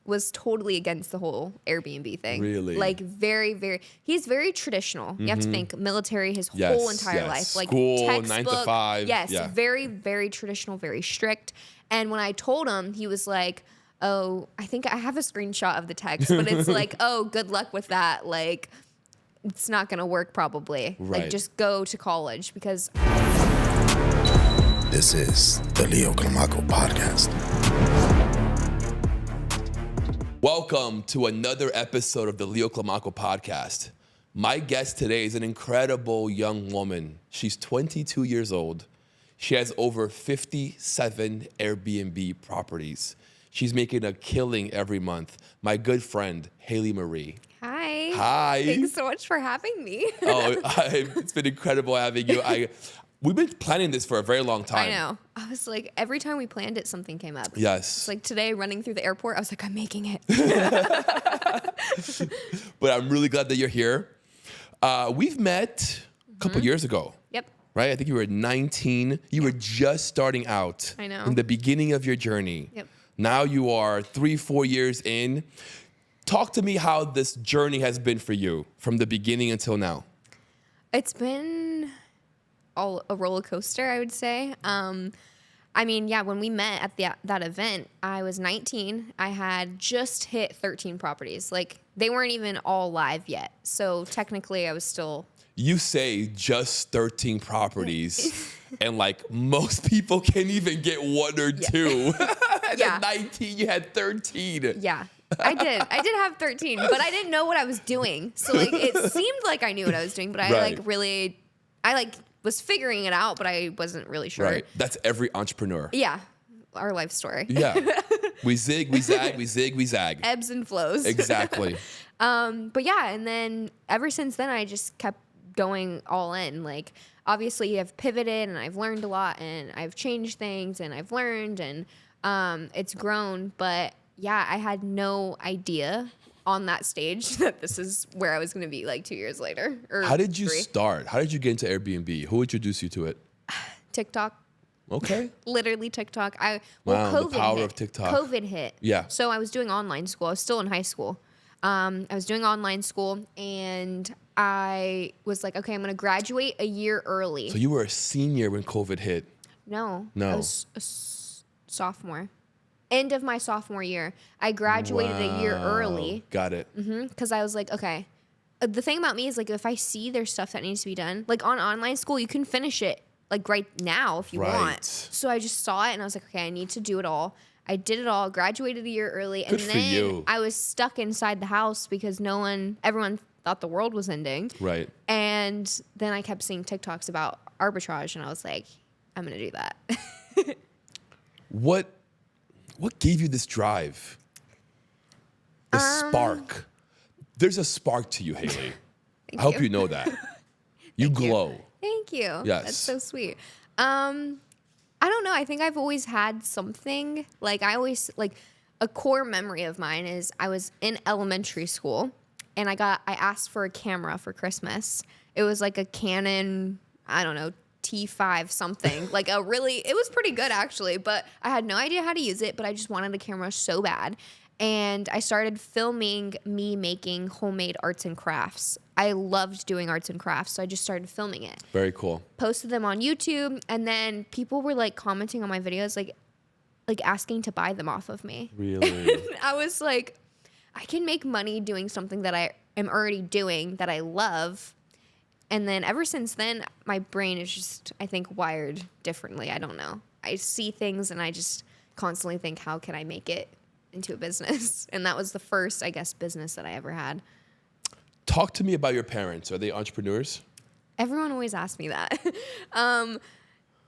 was totally against the whole Airbnb thing. Really? Like he's very traditional. You have to think military his whole entire life. Like school, textbook, 9 to 5. Yes, Yeah. very, very traditional, very strict. And when I told him, he was like, oh, I think I have a screenshot of the text, but it's like, oh, good luck with that. Like, it's not going to work probably. Right. Like, just go to college because... This is the Leo Climaco podcast. Welcome to another episode of the Leo Climaco podcast. My guest today is an incredible young woman. She's 22 years old. She has over 57 Airbnb properties. She's making a killing every month. My good friend, Haile Maarie. Hi. Hi. Thanks so much for having me. It's been incredible having you. We've been planning this for a very long time. I know. I was like, every time we planned it, something came up. Yes. It's like today, running through the airport, I was like, I'm making it. But I'm really glad that you're here. We've met a couple years ago. Yep. Right? I think you were 19. You were just starting out. I know. In the beginning of your journey. Yep. Now you are 3-4 years in. Talk to me how this journey has been for you from the beginning until now. It's been a roller coaster, I would say. I mean, yeah, when we met at that event, I was 19. I had just hit 13 properties. Like, they weren't even all live yet. So technically, I was still... You say just 13 properties, and like most people can't even get one or two. And Yeah. at 19, you had 13. Yeah, I did. I did have 13, but I didn't know what I was doing. So like, it seemed like I knew what I was doing, but I was figuring it out, but I wasn't really sure. Right. That's every entrepreneur. Yeah, our life story. Yeah. We zig, we zag, we zig, we zag. Ebbs and flows. Exactly. But yeah, and then ever since then, I just kept going all in. Like, obviously I've pivoted and I've learned a lot and I've changed things and I've learned and it's grown. But yeah, I had no idea on that stage that this is where I was going to be like 2 years later. How did you 3. start? How did you get into Airbnb? Who introduced you to it? TikTok. Okay. Literally TikTok. Wow, the COVID power hit. of TikTok. COVID hit. Yeah. So I was doing online school. I was still in high school. I was doing online school and I was like, okay, I'm going to graduate a year early. So you were a senior when COVID hit. No. No. I was a sophomore. End of my sophomore year. I graduated a year early. Got it. Because I was like, okay. The thing about me is like, if I see there's stuff that needs to be done, like on online school, you can finish it like right now if you Right. want. So I just saw it and I was like, okay, I need to do it all. I did it all, graduated a year early, and Good for then you. I was stuck inside the house because everyone thought the world was ending. Right. And then I kept seeing TikToks about arbitrage, and I was like, I'm gonna do that. What gave you this drive? The spark. There's a spark to you, Haile. I hope you know that. You glow. Thank you. Yes. That's so sweet. I don't know. I think I've always had something. Like, a core memory of mine is I was in elementary school and I asked for a camera for Christmas. It was like a Canon, I don't know, T5 something. Like it was pretty good actually, but I had no idea how to use it, but I just wanted a camera so bad. And I started filming me making homemade arts and crafts. I loved doing arts and crafts, so I just started filming it. Very cool. Posted them on YouTube, and then people were like commenting on my videos, like asking to buy them off of me. Really? I was like, I can make money doing something that I am already doing that I love. And then ever since then, my brain is just, I think, wired differently. I don't know. I see things and I just constantly think, how can I make it into a business? And that was the first, I guess, business that I ever had. Talk to me about your parents. Are they entrepreneurs? Everyone always asks me that.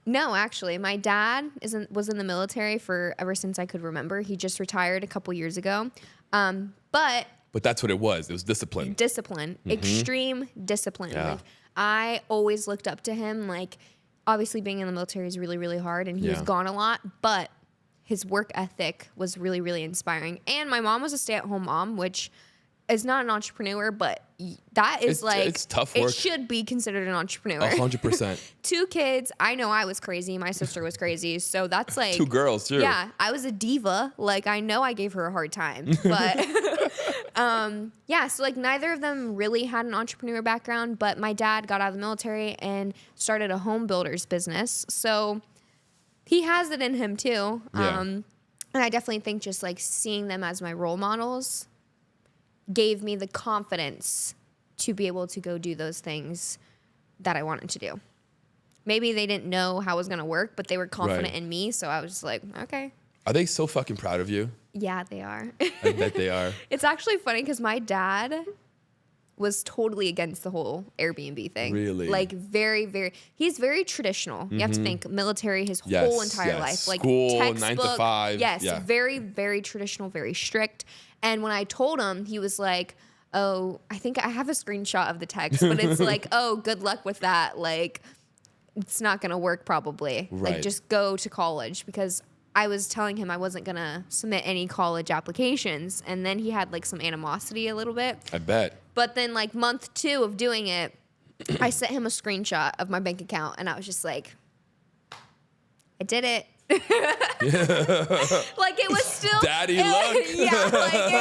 No, actually, my dad was in the military for ever since I could remember. He just retired a couple years ago. But that's what it was. It was discipline. Discipline, extreme discipline. Yeah. Like, I always looked up to him. Like, obviously being in the military is really, really hard, and he was gone a lot, but his work ethic was really, really inspiring. And my mom was a stay-at-home mom, which is not an entrepreneur, but that is it's tough work. It should be considered an entrepreneur. 100%. 2 kids. I know I was crazy. My sister was crazy. So that's like 2 girls too. Yeah, I was a diva. Like I know I gave her a hard time, but yeah. So like neither of them really had an entrepreneur background, but my dad got out of the military and started a home builder's business. So he has it in him too. Yeah. And I definitely think just like seeing them as my role models gave me the confidence to be able to go do those things that I wanted to do. Maybe they didn't know how it was going to work, but they were confident in me. So I was just like, okay. Are they so fucking proud of you? Yeah, they are. I bet they are. It's actually funny because my dad was totally against the whole Airbnb thing. Really? Like he's very traditional. You have to think military his whole entire life. Like school, textbook, 9 to 5. Yes, Yeah. very, very traditional, very strict. And when I told him, he was like, oh, I think I have a screenshot of the text, but it's like, oh, good luck with that. Like, it's not going to work probably. Right. Like, just go to college, because I was telling him I wasn't going to submit any college applications. And then he had like some animosity a little bit. I bet. But then like month 2 of doing it, I sent him a screenshot of my bank account and I was just like, I did it. Like it was still Daddy luck. Yeah, like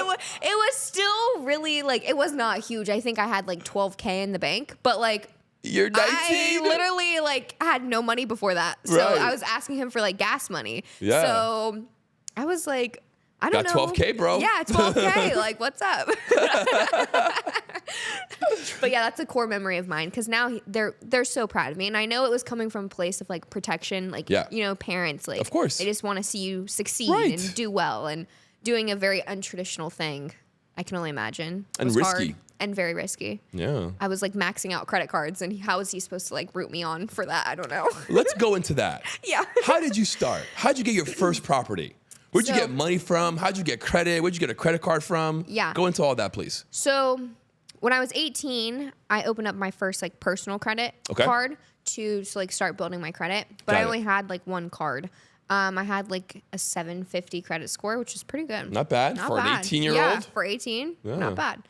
it was still really like, it was not huge. I think I had like $12K in the bank, but like You're 19. I literally like had no money before that. So Right. I was asking him for like gas money. Yeah. So I was like, I don't Got know. 12K, bro. Yeah, 12K. Like, what's up? But yeah, that's a core memory of mine, because now they're so proud of me, and I know it was coming from a place of like protection, like you know, parents, like of course they just want to see you succeed Right. and do well, and doing a very untraditional thing. I can only imagine. It And was risky. hard and very risky. Yeah. I was like maxing out credit cards, and how was he supposed to like root me on for that? I don't know. Let's go into that. Yeah. How did you start? How'd you get your first property? Where'd you So- get money from? How'd you get credit? Where'd you get a credit card from? Yeah. Go into all that, please. So when I was 18, I opened up my first like personal credit Okay. card to like start building my credit. But Got I it. only had like one card. I had like a 750 credit score, which is pretty good. Not bad for an 18-year-old. Yeah, for 18, Yeah. not bad.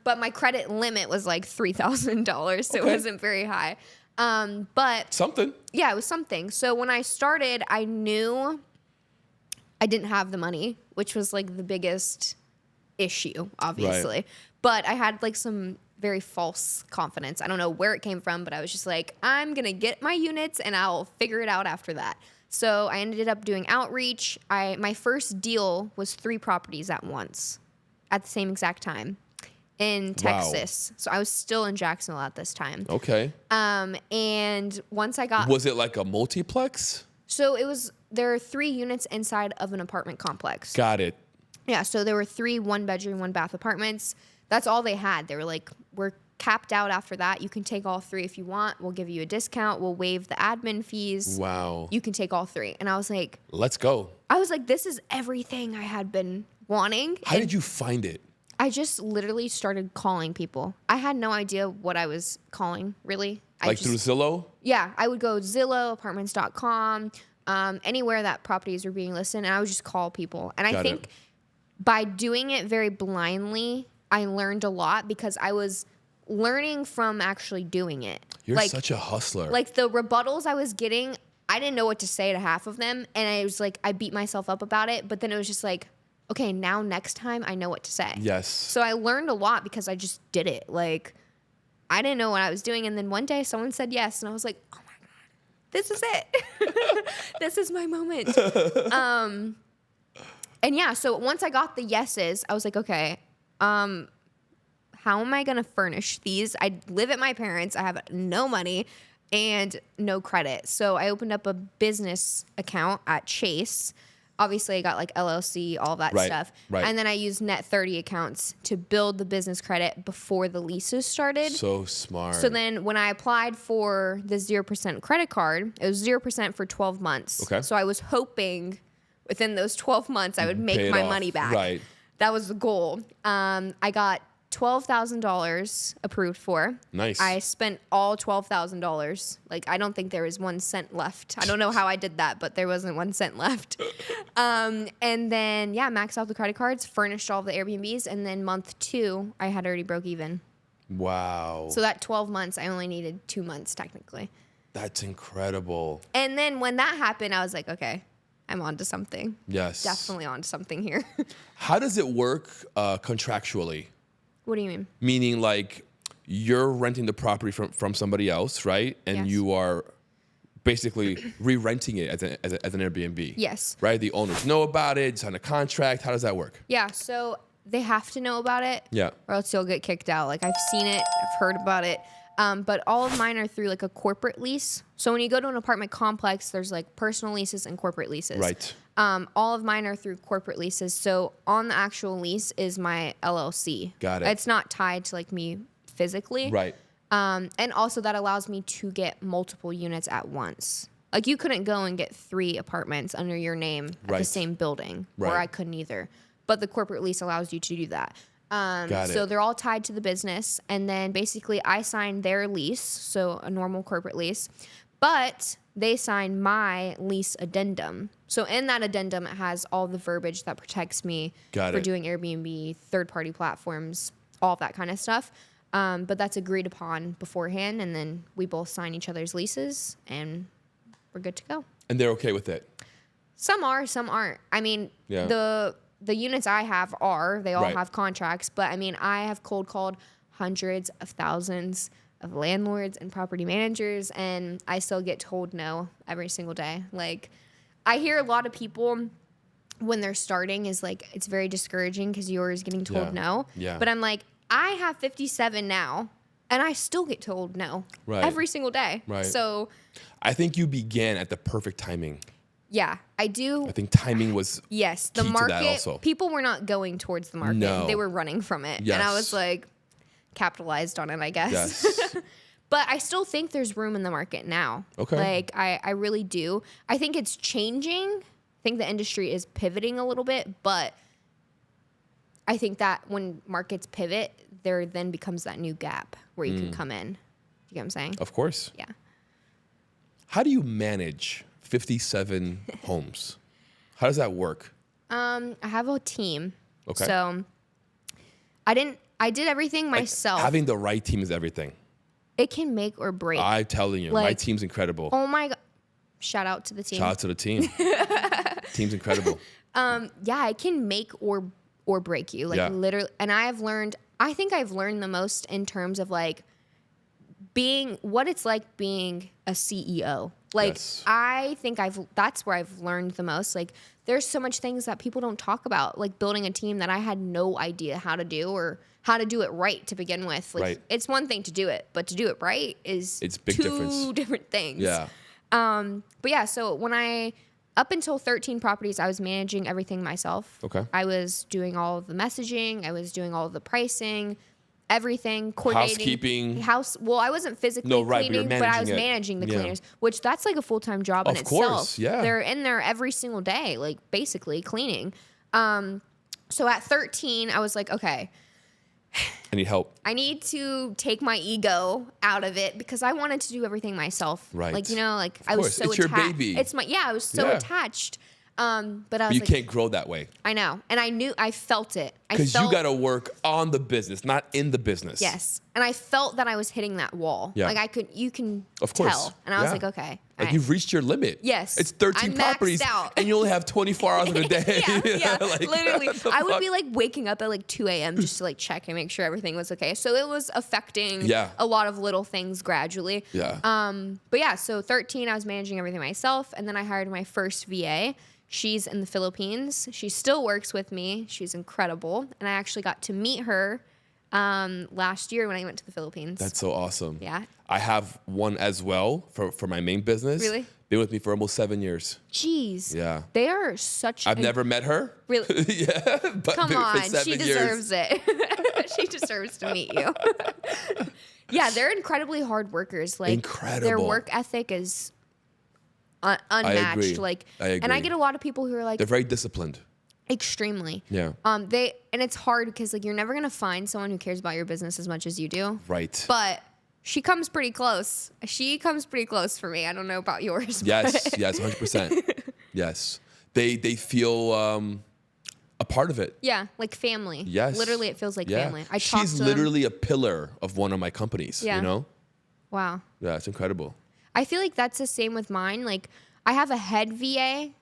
But my credit limit was like $3,000, so Okay. it wasn't very high. But Something. yeah, it was something. So when I started, I knew I didn't have the money, which was like the biggest issue, obviously. Right. But I had like some very false confidence. I don't know where it came from, but I was just like, I'm going to get my units and I'll figure it out after that. So I ended up doing outreach. My first deal was 3 properties at once at the same exact time in Texas. So I was still in Jacksonville at this time. Okay. And once I got... Was it like a multiplex? So there are 3 units inside of an apartment complex. Got it. Yeah, so there were 3 1-bedroom, 1-bath apartments. That's all they had. They were like, we're capped out after that. You can take all 3 if you want. We'll give you a discount. We'll waive the admin fees. Wow. You can take all 3. And I was like, Let's go. this is everything I had been wanting. How did you find it? I just literally started calling people. I had no idea what I was calling, really. Like through Zillow? Yeah, I would go Zillow, apartments.com, anywhere that properties were being listed, and I would just call people. And I Got think it. by doing it very blindly, I learned a lot, because I was learning from actually doing it. You're like, such a hustler. Like the rebuttals I was getting, I didn't know what to say to half of them, and I was like, I beat myself up about it, but then it was just like, okay, now next time I know what to say. Yes. So I learned a lot because I just did it. Like, I didn't know what I was doing, and then one day someone said yes, and I was like, oh my God, this is it. This is my moment. And yeah, so once I got the yeses, I was like, okay, how am I going to furnish these? I live at my parents'. I have no money and no credit. So I opened up a business account at Chase. Obviously, I got like LLC, all that stuff. Right. And then I used Net 30 accounts to build the business credit before the leases started. So smart. So then when I applied for the 0% credit card, it was 0% for 12 months. Okay. So I was hoping within those 12 months I would make Pay it my off. money back. Right. That was the goal. I got $12,000 approved for. Nice. I spent all $12,000. Like, I don't think there was 1 cent left. I don't know how I did that, but there wasn't 1 cent left. And then, maxed out the credit cards, furnished all the Airbnbs, and then month 2, I had already broke even. Wow. So that 12 months, I only needed 2 months technically. That's incredible. And then when that happened, I was like, okay, I'm onto something. Yes. Definitely onto something here. How does it work contractually? What do you mean? Meaning, like, you're renting the property from somebody else, right? And Yes. you are basically re-renting it as an Airbnb. Yes. Right? The owners know about it, sign a contract. How does that work? Yeah, so they have to know about it. Yeah. Or else you'll get kicked out. Like, I've seen it, I've heard about it. But all of mine are through like a corporate lease. So when you go to an apartment complex, there's like personal leases and corporate leases. Right. All of mine are through corporate leases. So on the actual lease is my LLC. Got it. It's not tied to like me physically. Right. And also that allows me to get multiple units at once. Like, you couldn't go and get 3 apartments under your name at the Right. same building, or Right. I couldn't either. But the corporate lease allows you to do that. Got So it. they're all tied to the business, and then basically I sign their lease, so a normal corporate lease, but they sign my lease addendum. So in that addendum, it has all the verbiage that protects me Got for it. doing Airbnb, third-party platforms, all of that kind of stuff. But that's agreed upon beforehand, and then we both sign each other's leases, and we're good to go. And they're okay with it. Some are, some aren't. I mean, Yeah. the units I have they all Right. have contracts, but I mean, I have cold called hundreds of thousands of landlords and property managers, and I still get told no every single day. Like, I hear a lot of people when they're starting is like, it's very discouraging because you're always getting told Yeah. no. Yeah. But I'm like, I have 57 now, and I still get told no Right. every single day. Right. So, I think you began at the perfect timing. yeah, I do. I think timing was Yes, the key to that market, also. people were not going towards the market. No. They were running from it. Yes. And I was like, capitalized on it, I guess. Yes. But I still think there's room in the market now. Okay. Like, I really do. I think it's changing. I think the industry is pivoting a little bit, but I think that when markets pivot, there then becomes that new gap where you can come in. You get what I'm saying? Of course. Yeah. How do you manage 57 homes? How does that work? I have a team. Okay. So I did everything Like, myself. having the right team is everything. It can make or break. I'm telling you, my Like, team's incredible. Oh my God. Shout out to the team. Shout out to the team. Team's incredible. Yeah, it can make or break you. Like, Yeah. literally. And I think I've learned the most in terms of like what it's like being a CEO. Like, Yes. I think that's where I've learned the most. Like, there's so much things that people don't talk about, like building a team that I had no idea how to do or how to do it right to begin with. Like, Right. it's one thing to do it, but to do it right is It's big two difference. different things. Yeah. But yeah, so up until 13 properties, I was managing everything myself. Okay. I was doing all of the messaging. I was doing all of the pricing, everything, coordinating. Housekeeping. Well, I wasn't physically No, right, but you're cleaning, but I was managing it. managing the Yeah. cleaners, which that's like a full-time job in Of itself. course, yeah. They're in there every single day, like basically cleaning. So at 13, I was like, okay, I need help. I need to take my ego out of it because I wanted to do everything myself. Right. Like, like I course. was so It's your attached. baby. I was so Yeah. attached. But I was But you like, can't grow that way I know. And I felt it. because you got to work on the business, not in the business. Yes. And I felt that I was hitting that wall. Yeah. Like you can Of course. tell. And I was Yeah. like, okay. Like, all you've reached your limit. Yes. It's 13 I'm maxed properties out. and you only have 24 hours in a day. yeah. Like, Literally. what the I would fuck? be like waking up at like 2 a.m. just to like check and make sure everything was okay. So it was affecting Yeah. a lot of little things gradually. Yeah. But yeah, so 13, I was managing everything myself. And then I hired my first VA. She's in the Philippines. She still works with me. She's incredible. And I actually got to meet her last year when I went to the Philippines. That's so awesome. Yeah. I have one as well for my main business. Really? Been with me for almost 7 years. Jeez. Yeah. They are such I've never met her. Really? Yeah. But Come for on. 7 She years. deserves it. She deserves to meet you. Yeah, they're incredibly hard workers. Like, their Incredible. work ethic is unmatched. agree. Like, I and I agree. get a lot of people who are like, They're very disciplined. Extremely. Yeah. And it's hard because like you're never gonna find someone who cares about your business as much as you do. Right. But she comes pretty close. She comes pretty close for me. I don't know about yours. Yes, yes, 100%. Yes. They feel a part of it. Yeah, like family. Yes. Literally, it feels like Yeah. family. I talk She's to them. literally a pillar of one of my companies, Yeah. you know? Wow. Yeah, it's incredible. I feel like that's the same with mine. Like I have a head VA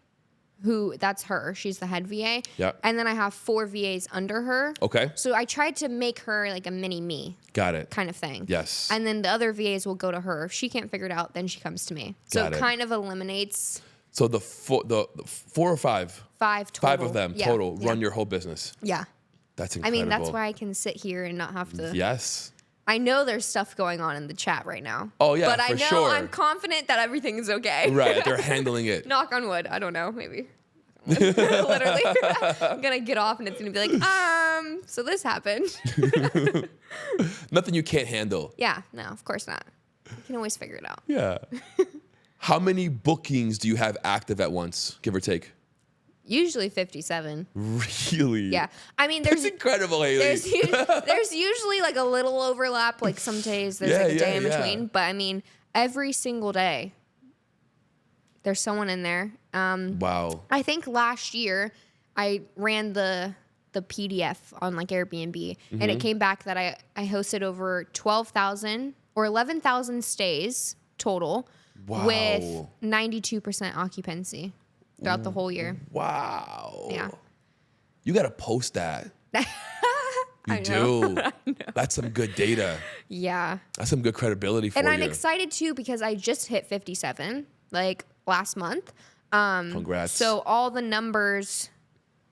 who that's her. She's the head VA. Yeah. And then I have 4 VAs under her. Okay. So I tried to make her like a mini me Got it. kind of thing. Yes. And then the other VAs will go to her. If she can't figure it out, then she comes to me. So Got it it. kind of eliminates So the 4 or 5? 5 total. 5 of them Yeah. total Yeah. run your whole business. Yeah. That's I incredible. mean, that's why I can sit here and not have to. Yes. I know there's stuff going on in the chat right now. Oh, yeah, But I for know sure. I'm confident that everything is okay. Right, they're handling it. Knock on wood. I don't know. Maybe. Literally. I'm going to get off and it's going to be like, so this happened. Nothing you can't handle. Yeah. No, of course not. You can always figure it out. Yeah. How many bookings do you have active at once, give or take? Usually 57. Really? Yeah. I mean, That's there's incredible, Haile. there's usually like a little overlap. Like some days there's Yeah, like a day yeah, in yeah. between. But I mean, every single day there's someone in there. Wow. I think last year I ran the PDF on like Airbnb and it came back that I hosted over 12,000 or 11,000 stays total Wow. with 92% occupancy throughout the whole year. Wow. Yeah. You got to post that. You I do. know. That's some good data. Yeah. That's some good credibility for And you. I'm excited too because I just hit 57 like last month. Congrats. So all the numbers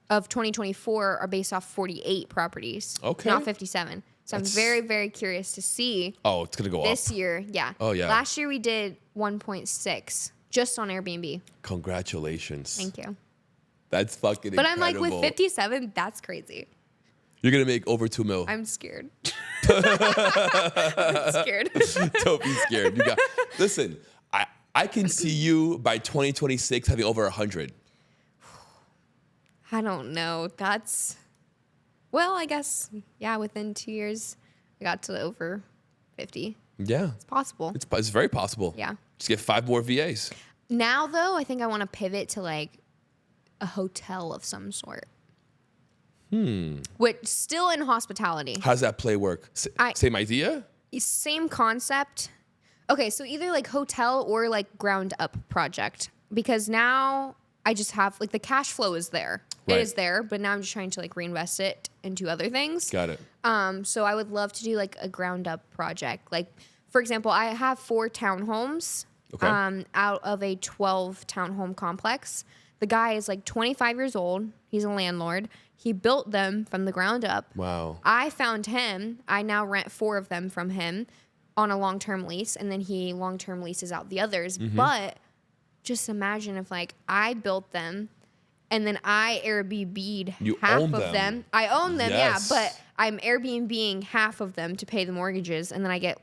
of 2024 are based off 48 properties. Okay. Not 57. So That's- I'm very, very curious to see Oh, it's going to go this up. year. Yeah. Oh, yeah. Last year we did 1.6 just on Airbnb. Congratulations. Thank you. That's fucking But incredible. I'm like, with 57, that's crazy. You're going to make over 2 mil. I'm scared. I'm scared. Don't be scared. Listen, I can see you by 2026 having over 100. I don't know. Well, I guess, yeah, within 2 years, I got to over 50. Yeah. It's possible. It's very possible. Yeah. Just get 5 more VAs. Now, though, I think I want to pivot to like a hotel of some sort. Which still in hospitality. How does that play work? Same idea? Same concept. Okay, so either like hotel or like ground up project. Because now I just have like the cash flow is there. Right. It is there, but now I'm just trying to like reinvest it into other things. Got it. So I would love to do like a ground up project. Like, for example, I have 4 townhomes Okay. out of a 12 townhome complex. The guy is like 25 years old. He's a landlord. He built them from the ground up. Wow. I found him. I now rent 4 of them from him on a long-term lease, and then he long-term leases out the others. But just imagine if like I built them and then I Airbnb'd You half own of them. them. I own them, Yes. yeah, but I'm Airbnbing half of them to pay the mortgages, and then I get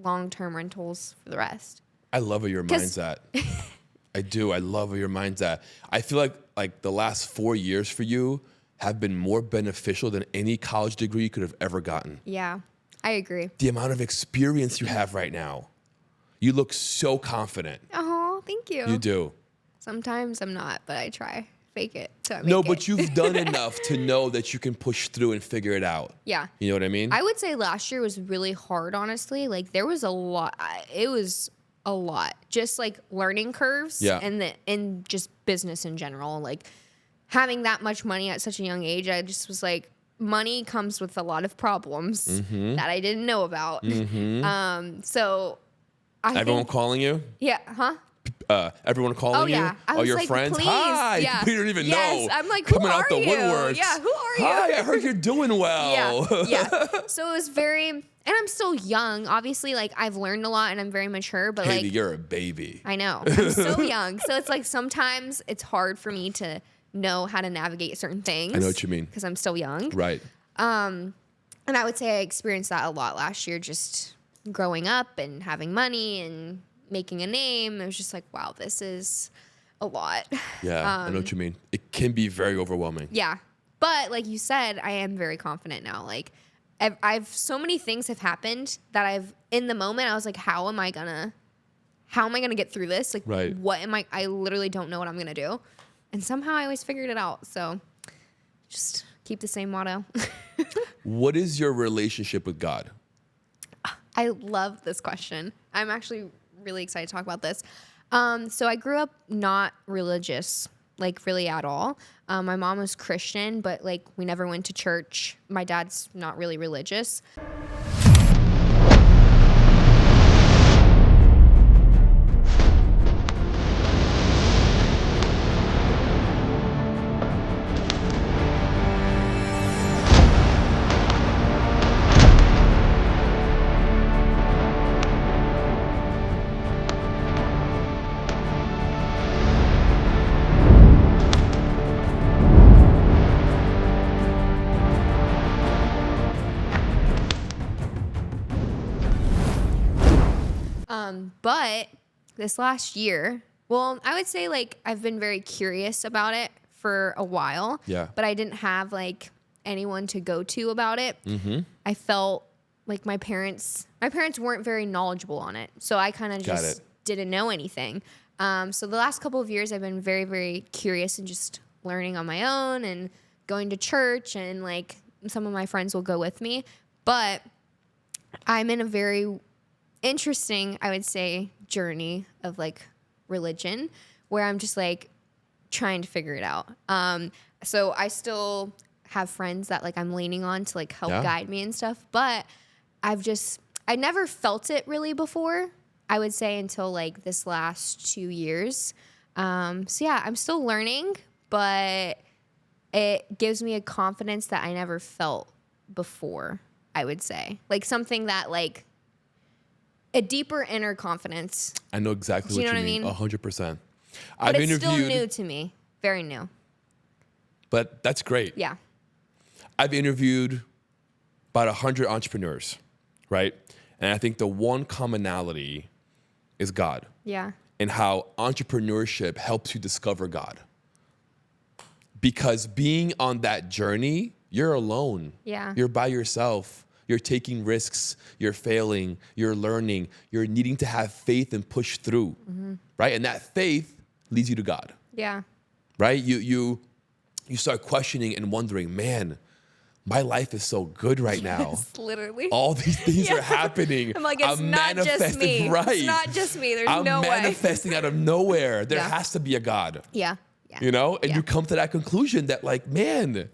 long-term rentals for the rest. I love where your 'Cause- mind's at. I do. I love where your mind's at. I feel like the last 4 years for you have been more beneficial than any college degree you could have ever gotten. Yeah, I agree. The amount of experience you have right now. You look so confident. Oh, thank you. You do. Sometimes I'm not, but I try. Fake it till I make No, it. but you've done enough to know that you can push through and figure it out. Yeah. You know what I mean? I would say last year was really hard, honestly. Like there was a lot. It was a lot. Just like learning curves. Yeah. And just business in general. Like having that much money at such a young age, I just was like, money comes with a lot of problems that I didn't know about. So I Everyone think, calling you? yeah, huh? Everyone calling Oh yeah, you? I was your like, friends? please, Hi. yeah. You don't even yes. know. I'm like, who Coming are out the you? woodworks. Yeah, who are you? Hi, I heard you're doing well. Yeah. So it was very, and I'm still young. Obviously, like I've learned a lot and I'm very mature, but Haile, like you're a baby. I know I'm so young. So it's like sometimes it's hard for me to know how to navigate certain things. I know what you mean. Because I'm still young. Right. And I would say I experienced that a lot last year, just growing up and having money and making a name. It was just like, wow, this is a lot. Yeah, I know what you mean. It can be very overwhelming. Yeah. But like you said, I am very confident now. Like I've so many things have happened that in the moment, I was like, how am I gonna get through this? Like, Right. I literally don't know what I'm gonna do. And somehow I always figured it out. So just keep the same motto. What is your relationship with God? I love this question. I'm actually really excited to talk about this. So I grew up not religious, like really at all. My mom was Christian, but like we never went to church. My dad's not really religious. But this last year, well, I would say like I've been very curious about it for a while. Yeah. But I didn't have like anyone to go to about it. Mm-hmm. I felt like my parents weren't very knowledgeable on it. So I kind of just didn't know anything. So the last couple of years I've been very, very curious and just learning on my own and going to church, and like some of my friends will go with me. But I'm in a very interesting, I would say, journey of like religion where I'm just like trying to figure it out. So I still have friends that like I'm leaning on to like help guide me and stuff, but I never felt it really before, I would say, until like this last 2 years. So yeah, I'm still learning, but it gives me a confidence that I never felt before, I would say. Like something that like a deeper inner confidence. I know exactly what you mean. 100%. But it's still new to me. Very new. But that's great. Yeah. I've interviewed about 100 entrepreneurs, right? And I think the one commonality is God. Yeah. And how entrepreneurship helps you discover God. Because being on that journey, you're alone. Yeah. You're by yourself. You're taking risks. You're failing. You're learning. You're needing to have faith and push through, right? And that faith leads you to God, Yeah. right? You start questioning and wondering, man, my life is so good right now. Yes, literally. All these things are happening. I'm like, it's I'm not just manifesting, me. right? It's not just me. There's I'm no way. manifesting out of nowhere. There Yeah. has to be a God. Yeah. Yeah. You know? And Yeah. you come to that conclusion that like, man,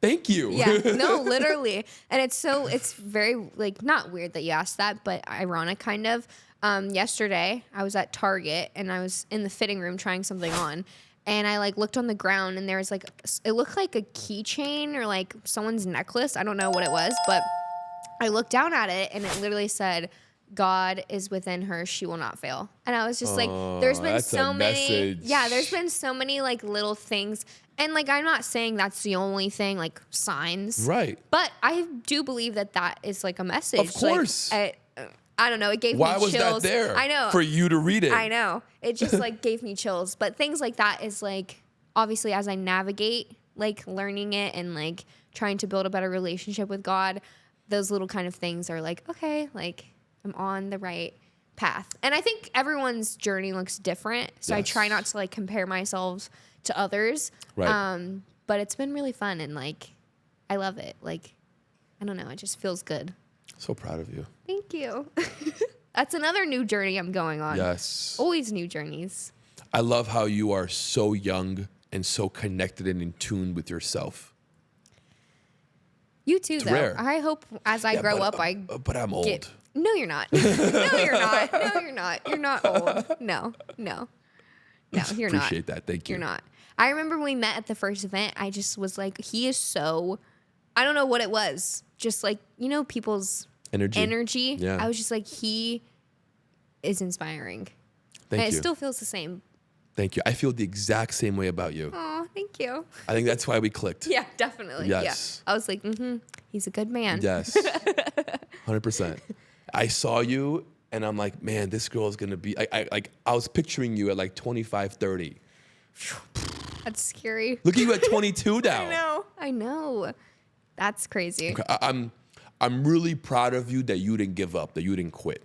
thank you. Yeah, no, literally. And it's very, like, not weird that you asked that, but ironic kind of. Yesterday, I was at Target, and I was in the fitting room trying something on, and I, like, looked on the ground, and there was, like, it looked like a keychain or, like, someone's necklace. I don't know what it was, but I looked down at it, and it literally said, God is within her, she will not fail. And I was just like, there's been that's so a many, message. yeah, there's been so many like little things. And like, I'm not saying that's the only thing, like signs. Right. But I do believe that that is like a message. Of course. Like, I don't know. It gave Why me was chills. that there? I know. For you to read it. I know. It just like gave me chills. But things like that is like, obviously as I navigate, like learning it and like trying to build a better relationship with God, those little kind of things are like, okay, like I'm on the right path. And I think everyone's journey looks different. So I try not to like compare myself to others. Right. But it's been really fun and like, I love it. Like, I don't know. It just feels good. So proud of you. Thank you. That's another new journey I'm going on. Yes. Always new journeys. I love how you are so young and so connected and in tune with yourself. You too, though. rare. I hope as I grow up, But I'm old. No, you're not. No, you're not. No, you're not. You're not old. No, you're not. Appreciate that. Thank you. You're not. I remember when we met at the first event, I just was like, he is so, I don't know what it was. Just like, you know, people's energy. Yeah. I was just like, he is inspiring. Thank And you. it still feels the same. Thank you. I feel the exact same way about you. Oh, thank you. I think that's why we clicked. Yeah, definitely. Yes. Yeah. I was like, he's a good man. Yes. 100%. I saw you and I'm like, man, this girl is going to be, I was picturing you at like 25, 30. That's scary. Look at you at 22 now. I know. That's crazy. Okay, I'm really proud of you that you didn't give up, that you didn't quit.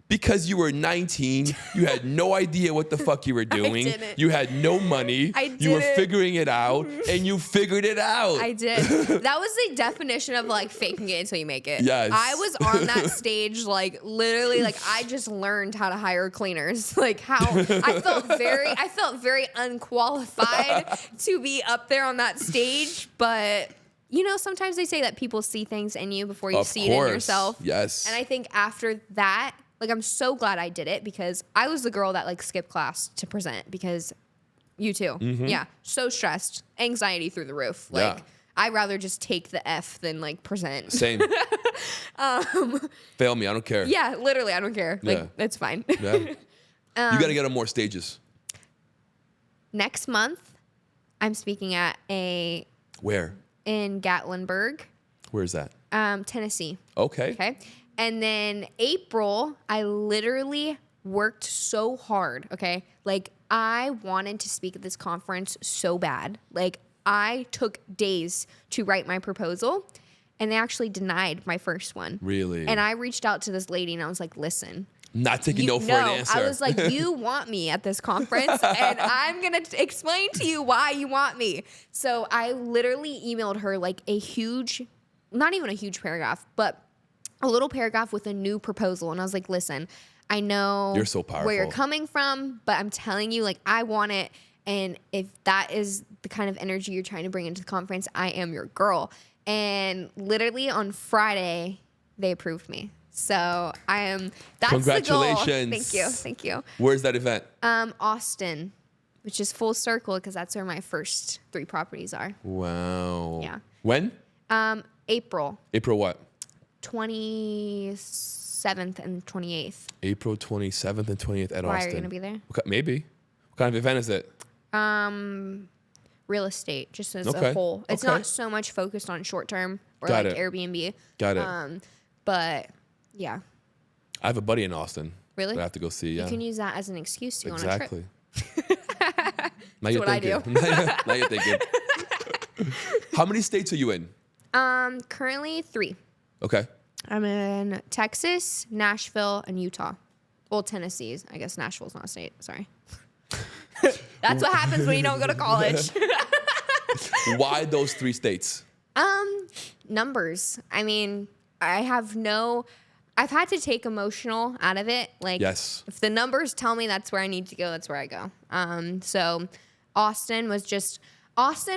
Because you were 19, you had no idea what the fuck you were doing. didn't. You had no money. You were didn't. figuring it out, and you figured it out. I did. That was the definition of like faking it until you make it. Yes. I was on that stage, like literally, like I just learned how to hire cleaners. Like how I felt very unqualified to be up there on that stage. But you know, sometimes they say that people see things in you before you see it in yourself. Yes. And I think after that, like I'm so glad I did it because I was the girl that like skipped class to present because you too. Mm-hmm. Yeah. So stressed. Anxiety through the roof. Like Yeah. I'd rather just take the F than like present. Same. Fail me, I don't care. Yeah, literally, I don't care. Like Yeah. it's fine. Yeah. You got to get on more stages. Next month, I'm speaking at Where? in Gatlinburg, Where is that? Tennessee. Okay. Okay. And then April, I literally worked so hard. Okay. Like I wanted to speak at this conference so bad. Like I took days to write my proposal and they actually denied my first one. Really? And I reached out to this lady and I was like, listen, Not taking no for an answer. I was like, you want me at this conference, and I'm going to explain to you why you want me. So I literally emailed her like a huge, not even a huge paragraph, but a little paragraph with a new proposal. And I was like, listen, I know You're so powerful. where you're coming from, but I'm telling you, like, I want it. And if that is the kind of energy you're trying to bring into the conference, I am your girl. And literally on Friday, they approved me. So that's Congratulations. the goal. Thank you. Where's that event? Austin, which is full circle because that's where my first 3 properties are. Wow. Yeah. When? April April what? 27th and 28th. April 27th and 28th at Why Austin. are you gonna be there? Maybe. What kind of event is it? Real estate, just as Okay. a whole. It's Okay. not so much focused on short term or Got like it. Airbnb. Got it. But yeah. I have a buddy in Austin. Really? that I have to go see. Yeah. You can use that as an excuse to go on a trip. Exactly. Now you're what I thinking. do. Now you're thinking. How many states are you in? Currently 3. Okay. I'm in Texas, Nashville, and Utah. Well, Tennessee. I guess Nashville's not a state. Sorry. That's what happens when you don't go to college. Why those 3 states? Numbers. I mean, I've had to take emotional out of it. Like, Yes. if the numbers tell me that's where I need to go, that's where I go. So Austin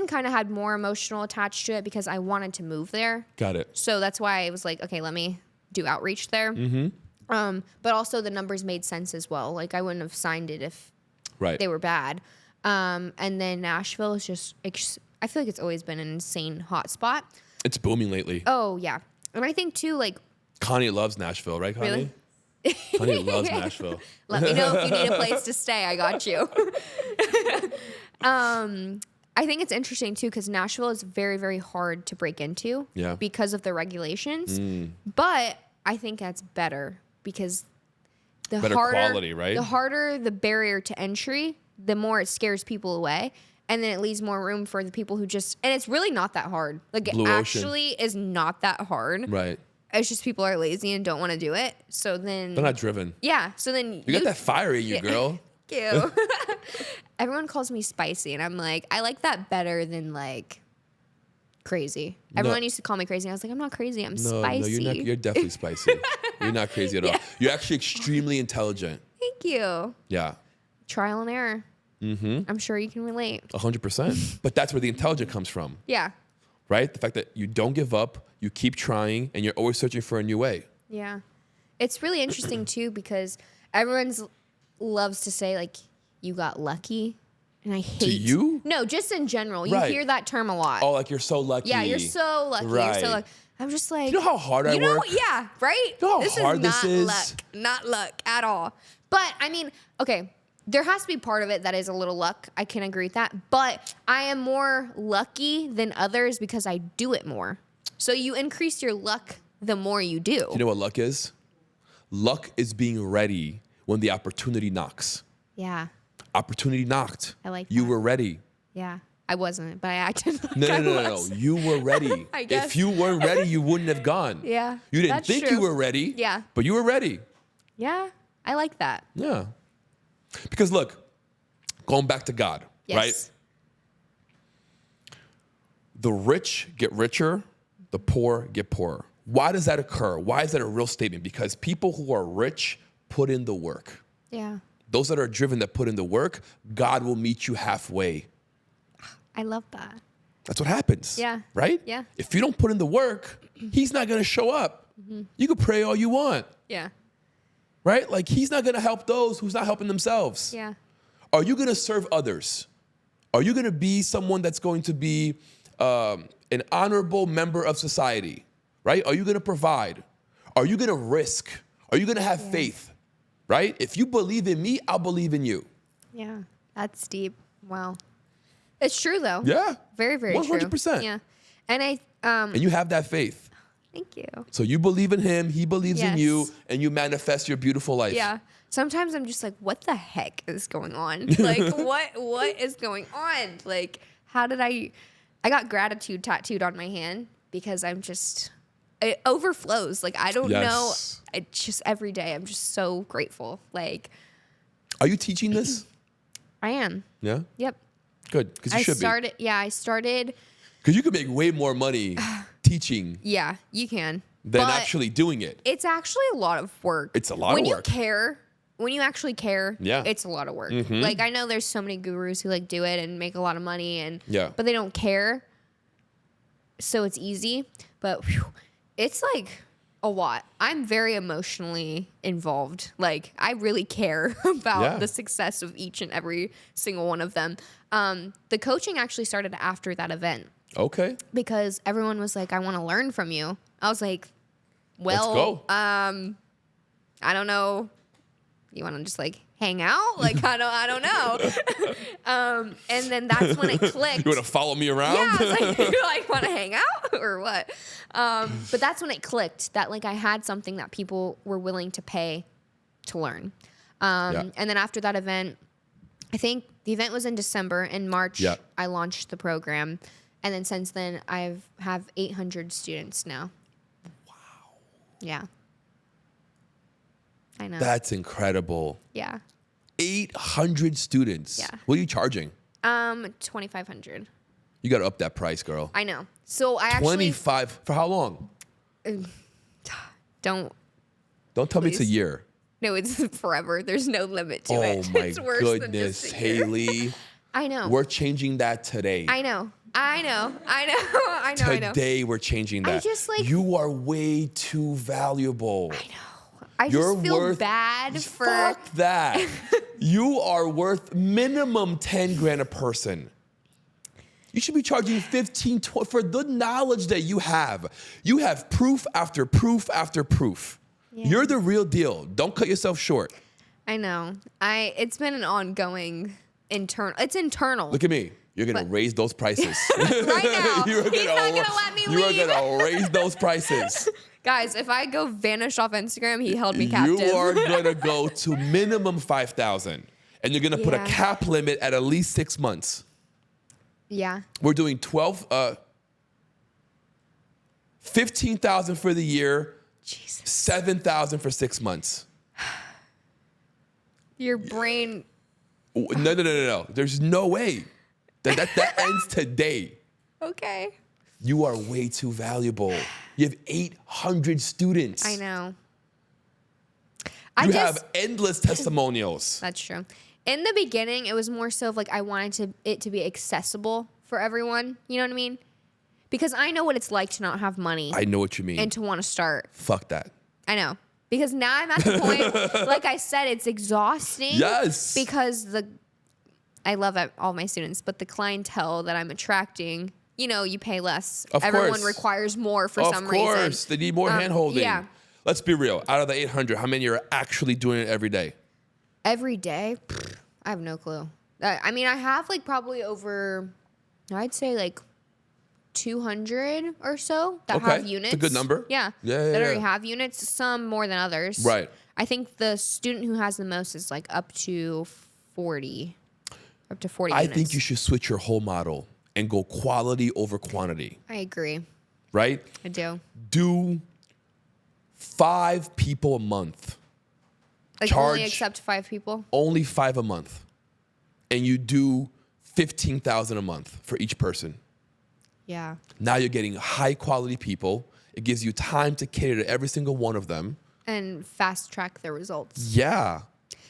kind of had more emotional attached to it because I wanted to move there. Got it. So that's why I was like, okay, let me do outreach there. Mm-hmm. But also the numbers made sense as well. Like I wouldn't have signed it if Right. they were bad. And then Nashville is just, I feel like it's always been an insane hot spot. It's booming lately. Oh, yeah. And I think too, like, Connie loves Nashville, right, Connie? Really? Connie loves Nashville. let me know if you need a place to stay. I got you. I think it's interesting too because Nashville is very, very hard to break into Yeah. because of the regulations. But I think that's better because the Better harder quality, right? The harder the barrier to entry, the more it scares people away. And then it leaves more room for the people who just, and it's really not that hard. Like Blue it ocean. actually is not that hard. Right. It's just people are lazy and don't want to do it. So then, They're not driven. yeah. So then You got that fire in you, girl. Thank you. Everyone calls me spicy, and I'm like, I like that better than like crazy. Everyone used to call me crazy. And I was like, I'm not crazy. I'm spicy. No, you're not. You're definitely spicy. You're not crazy at all. You're actually extremely intelligent. Thank you. Yeah. Trial and error. Mm-hmm. I'm sure you can relate. 100%. But that's where the intelligence comes from, Yeah. right? The fact that you don't give up, you keep trying, and you're always searching for a new way. Yeah. It's really interesting too because everyone's loves to say like you got lucky. And I hate you? No, just in general. You Right. hear that term a lot. Oh, like you're so lucky. Yeah, you're so lucky. You're Right. so lucky. I'm just like, You know how hard I work? Yeah, right? You know how this hard is this not is? luck. Not luck at all. But I mean, okay, there has to be part of it that is a little luck. I can agree with that. But I am more lucky than others because I do it more. So you increase your luck the more you do. You know what luck is? Luck is being ready when the opportunity knocks. Yeah. Opportunity knocked. I like You that. were ready. Yeah. I wasn't, but I acted like No. I was. You were ready. I guess. If you weren't ready, you wouldn't have gone. Yeah, You didn't that's think true. you were ready. Yeah. But you were ready. Yeah. I like that. Yeah. Because look, going back to God, Yes. right? The rich get richer, the poor get poorer. Why does that occur? Why is that a real statement? Because people who are rich put in the work. Yeah. Those that are driven that put in the work, God will meet you halfway. I love that. That's what happens. Yeah. Right? Yeah. If you don't put in the work, he's not going to show up. You can pray all you want. Yeah. Right? Like he's not going to help those who's not helping themselves. Yeah. Are you going to serve others? Are you going to be someone that's going to be an honorable member of society? Right? Are you going to provide? Are you going to risk? Are you going to have faith? Right? If you believe in me, I'll believe in you. Yeah. That's deep. Wow. It's true though. Yeah. Very, very 100%. true. Yeah. And And you have that faith. thank you. So you believe in him, he believes in you, Yes. and you manifest your beautiful life. Yeah. Sometimes I'm just like, what the heck is going on? Like, what is going on? Like, how did I got gratitude tattooed on my hand because it overflows. Like, I don't know. It's just every day. I'm just so grateful. Like, Are you teaching this? I am. Yeah? Yep. Good, because you should be. I started. Because you could make way more money teaching Yeah, you can. than But actually doing it. it's actually a lot of work. It's a lot of when work. When you actually care, Yeah. it's a lot of work. Like I know there's so many gurus who like do it and make a lot of money but they don't care. So it's easy, but it's like a lot. I'm very emotionally involved. Like I really care about the success of each and every single one of them. The coaching actually started after that event. Okay. Because everyone was like, I want to learn from you. I was like, well, Let's go. I don't know. You want to just like hang out? Like, I don't know. And then that's when it clicked. You want to follow me around? Yeah, I was like, you like want to hang out or what? But that's when it clicked that like I had something that people were willing to pay to learn. And then after that event, I think the event was in December. In March, I launched the program. And then since then, I have 800 students now. Wow. Yeah. I know. That's incredible. Yeah. 800 students. Yeah. What are you charging? 2,500. You got to up that price, girl. I know. So I 25 for how long? don't. Don't tell me it's a Please. year. No, it's forever. There's no limit to Oh it. my It's worse than goodness, just a year. Haley. I know. We're changing that today. I know. Today we're changing that. just, like- you are way too valuable. I know. I You're just feel worth bad for. Fuck that. You are worth minimum 10 grand a person. You should be charging 15, 20 for the knowledge that you have. You have proof after proof after proof. Yeah. You're the real deal. Don't cut yourself short. I know. It's been an ongoing internal. It's internal. Look at me. You're going to raise those prices. right now. He's not gonna let me You are leave. going to raise those prices. Guys, if I go vanish off Instagram, he held me captive. You are going to go to minimum 5,000. And you're going to put a Yeah. cap limit at least 6 months. Yeah. We're doing 15,000 for the year, Jesus. 7,000 for 6 months. Your brain. No. There's no way. That ends today. Okay. You are way too valuable. You have 800 students. I know. You have endless testimonials. That's true. In the beginning, it was more so of like I wanted it to be accessible for everyone. You know what I mean? Because I know what it's like to not have money I know what you mean. and to want to start. Fuck that. I know. Because now I'm at the point, like I said, it's exhausting. Yes. Because I love all my students, but the clientele that I'm attracting, you pay less. Of Everyone course. requires more for some Of reason. course. They need more hand-holding. Yeah. Let's be real. Out of the 800, how many are actually doing it every day? Every day, I have no clue. I mean, I have like probably over, I'd say like 200 or so that Okay. have units. It's a good number. Yeah. Yeah, That yeah. already have units. Some more than others. Right. I think the student who has the most is like up to 40 Up to 40 I minutes. think you should switch your whole model and go quality over quantity, I agree. right? I do. Do 5 people a month. Like Charge only accept 5 people? only 5 a month. And you do 15,000 a month for each person. Yeah. Now you're getting high quality people. It gives you time to cater to every single one of them. And fast track the results. Yeah.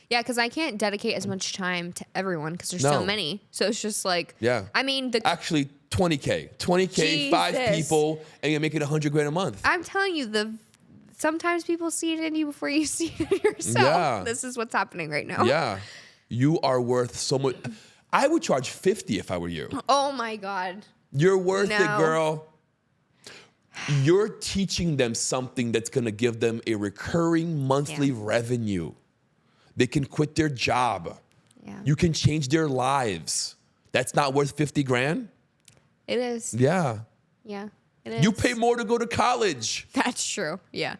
Yeah, because I can't dedicate as much time to everyone because there's No. so many. So it's just like, Yeah. I mean, Actually, 20K. 20K, 5 Jesus. people, and you're making $100,000 a month. I'm telling you, sometimes people see it in you before you see it in yourself. Yeah. This is what's happening right now. Yeah. You are worth so much. I would charge 50 if I were you. Oh my God. You're worth it, No. girl. You're teaching them something that's going to give them a recurring monthly revenue. They can quit their job. Yeah. You can change their lives. That's not worth 50 grand? It is. Yeah. Yeah. It is. You pay more to go to college. That's true. Yeah.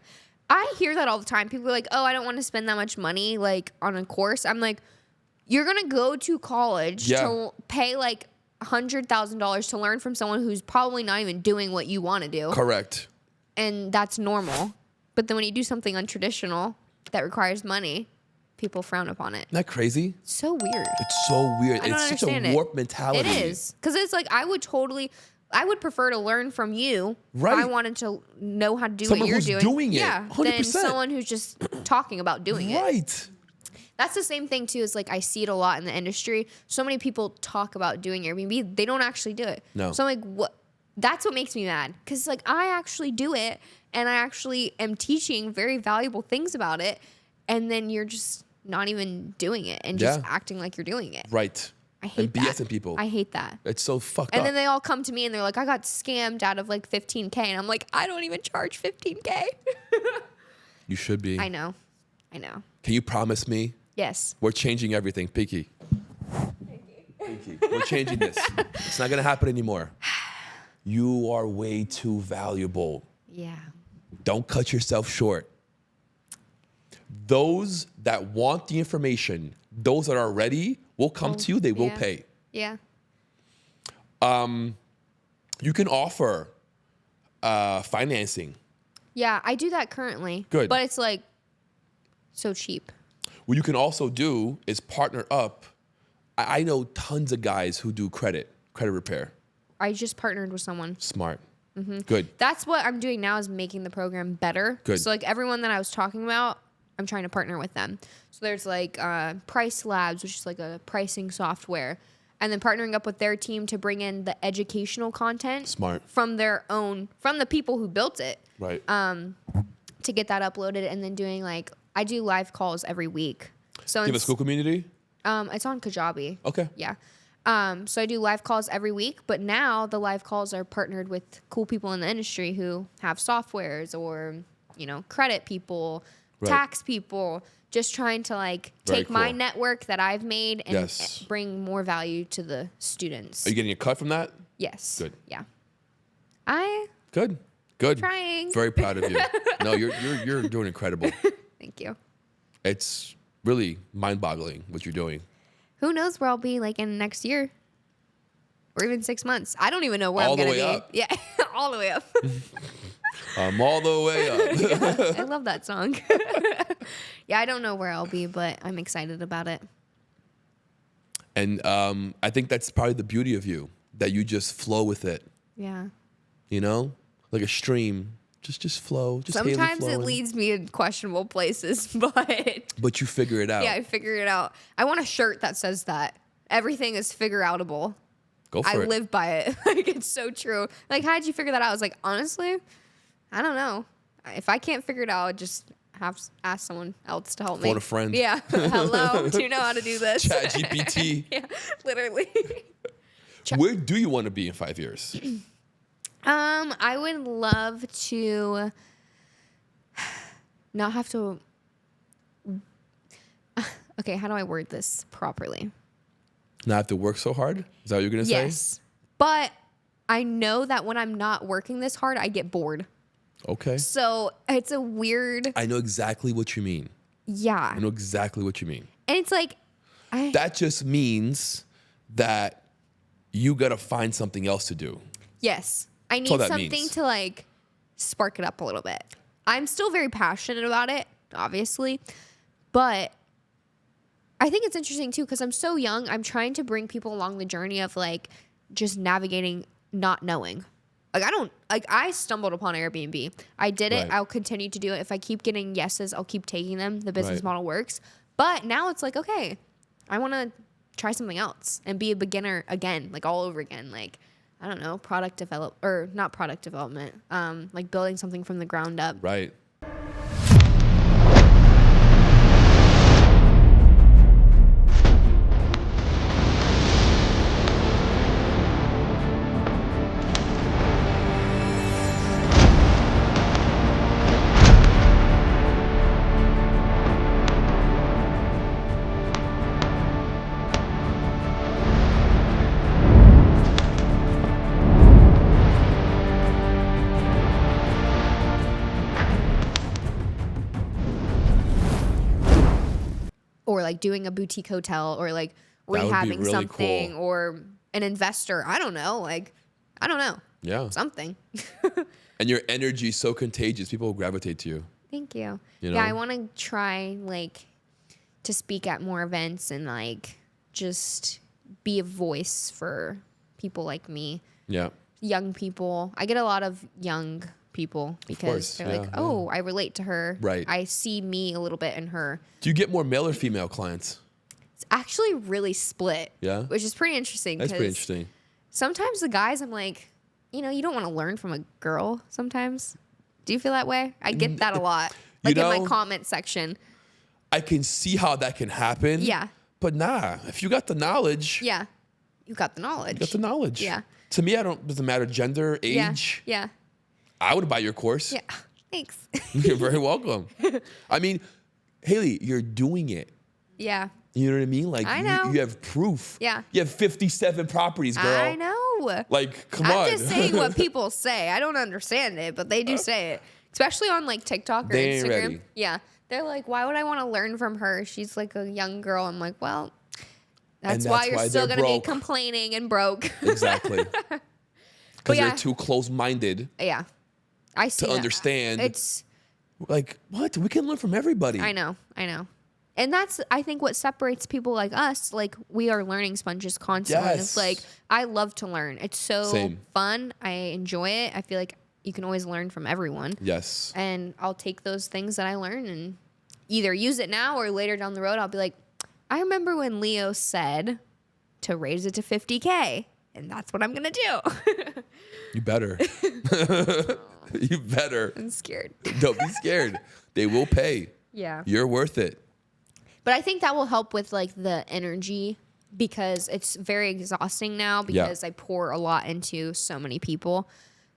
I hear that all the time. People are like, oh, I don't want to spend that much money like on a course. I'm like, you're going to go to college to pay like $100,000 to learn from someone who's probably not even doing what you want to do. Correct. And that's normal. But then when you do something untraditional that requires money, people frown upon it. Isn't that crazy? So weird. It's so weird. I don't It's such a understand it. warped mentality. It is. Because it's like, I would prefer to learn from you. Right. If I wanted to know how to do Someone what you're who's doing it, Yeah. 100%. Than someone who's just talking about doing it. Right. That's the same thing too, is like I see it a lot in the industry. So many people talk about doing Airbnb. They don't actually do it. No. So I'm like, what? That's what makes me mad. Because like I actually do it and I actually am teaching very valuable things about it. And then you're just not even doing it and just acting like you're doing it. Right. I hate and that. BSing people. I hate that. It's so fucked And up. then they all come to me and they're like, I got scammed out of like 15K. And I'm like, I don't even charge 15K. You should be. I know. Can you promise me? Yes. We're changing everything. Pinky. Pinky. We're changing this. It's not going to happen anymore. You are way too valuable. Yeah. Don't cut yourself short. Those that want the information, those that are ready, will come to you. They will pay. Yeah. You can offer financing. Yeah, I do that currently. Good. But it's like so cheap. What you can also do is partner up. I know tons of guys who do credit repair. I just partnered with someone. Smart. Good. That's what I'm doing now is making the program better. Good. So like everyone that I was talking about, I'm trying to partner with them. So there's like Price Labs, which is like a pricing software. And then partnering up with their team to bring in the educational content. Smart. From the people who built it. Right. To get that uploaded and then doing like, I do live calls every week. So Do you have a school community? It's on Kajabi. Okay. Yeah. So I do live calls every week, but now the live calls are partnered with cool people in the industry who have softwares or, credit people, tax people, just trying to like Very take my cool. network that I've made and Yes. bring more value to the students. Are you getting a cut from that? Yes. Good. Yeah. Good. Trying. Very proud of you. No, you're doing incredible. Thank you. It's really mind-boggling what you're doing. Who knows where I'll be like in next year or even 6 months. I don't even know where All I'm the going to way be. up? Yeah. All the way up. I'm all the way up. I love that song. Yeah, I don't know where I'll be, but I'm excited about it. And I think that's probably the beauty of you, that you just flow with it, Yeah. Like a stream. Just flow. Just Haley Sometimes it flowing. leads me in questionable places, but But you figure it out. yeah, I figure it out. I want a shirt that says that. Everything is figure outable. Go for I it. live by it. Like, it's so true. Like, how did you figure that out? I was like, honestly, I don't know. If I can't figure it out, I'd just have to ask someone else to help me. Phone a friend. Yeah. Hello. Do you know how to do this? Chat GPT. Yeah, literally. Where do you want to be in 5 years? I would love to not have to. Okay, how do I word this properly? Not have to work so hard? Is that what you're going to say? Yes. But I know that when I'm not working this hard, I get bored. Okay. So it's a weird. I know exactly what you mean. Yeah. I know exactly what you mean. And it's like, That just means that you got to find something else to do. Yes. I need all that something means. to like spark it up a little bit. I'm still very passionate about it, obviously, but I think it's interesting too because I'm so young. I'm trying to bring people along the journey of like just navigating not knowing. I stumbled upon Airbnb. I did it. Right. I'll continue to do it. If I keep getting yeses, I'll keep taking them. The business Right. model works. But now it's like, okay, I want to try something else and be a beginner again, like all over again. Like, I don't know, not product development, like building something from the ground up. Right. Or like doing a boutique hotel or like would be rehabbing really something cool. or an investor. I don't know. Yeah. Something. And your energy is so contagious. People will gravitate to you. Thank you. You know? Yeah, I want to try like to speak at more events and like just be a voice for people like me, Yeah. young people. I get a lot of young people because course, they're yeah, like, yeah. oh, I relate to her. Right. I see me a little bit in her. Do you get more male or female clients? It's actually really split. Yeah? Which is pretty interesting. That's pretty 'cause interesting. Sometimes the guys, I'm like, you know, you don't want to learn from a girl sometimes. Do you feel that way? I get that a lot. You Like in know, my comment section. I can see how that can happen. Yeah. But nah, if you got the knowledge, Yeah. You got the knowledge. you got the knowledge. Yeah. To me, doesn't matter gender, age. Yeah. I would buy your course. Yeah. Thanks. You're very welcome. I mean, Haile, you're doing it. Yeah. You know what I mean? Like I know. You have proof. Yeah. You have 57 properties, girl. I know. Like, come on. I'm just saying what people say. I don't understand it, but they do say it. Especially on like TikTok or They ain't Instagram. ready. Yeah. They're like, why would I want to learn from her? She's like a young girl. I'm like, well, that's why you're still they're going to be broke. complaining and broke. Exactly. Because yeah. they're too close-minded Yeah. I see to that. understand. It's, Like, what? We can learn from everybody. I know. And that's, I think, what separates people like us. Like, we are learning sponges constantly. Yes. It's like, I love to learn. It's so Same. fun. I enjoy it. I feel like you can always learn from everyone. Yes. And I'll take those things that I learn and either use it now or later down the road, I'll be like, I remember when Leo said to raise it to 50K. And that's what I'm going to do. You better. You better. I'm scared. Don't be scared. They will pay. Yeah. You're worth it. But I think that will help with like the energy because it's very exhausting now because I pour a lot into so many people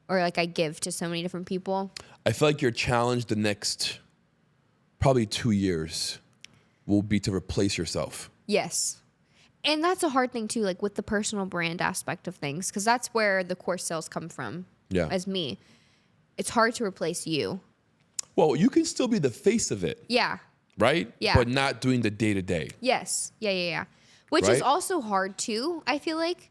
or like I give to so many different people. I feel like your challenge the next probably 2 years will be to replace yourself. Yes. And that's a hard thing too, like with the personal brand aspect of things, because that's where the course sales come from. Yeah. As me. It's hard to replace you. Well, you can still be the face of it, Yeah. right? Yeah. But not doing the day-to-day. Yes. Yeah. Which Right? is also hard too, I feel like,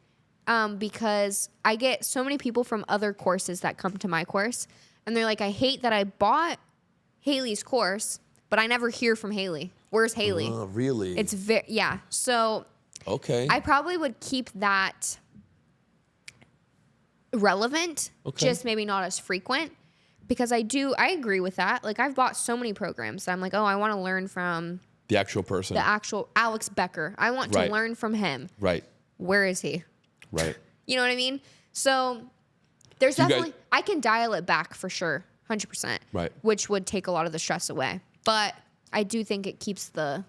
because I get so many people from other courses that come to my course, and they're like, I hate that I bought Haley's course, but I never hear from Haile. Where's Haile? Oh, really? It's yeah. So okay. I probably would keep that relevant, just maybe not as frequent, because I agree with that. Like I've bought so many programs that I'm like, oh, I want to learn from the actual person. the actual Alex Becker. I want Right. to learn from him. Right. Where is he? Right. You know what I mean? So there's So you definitely, guys- I can dial it back for sure, 100%. Right. Which would take a lot of the stress away. But I do think it keeps the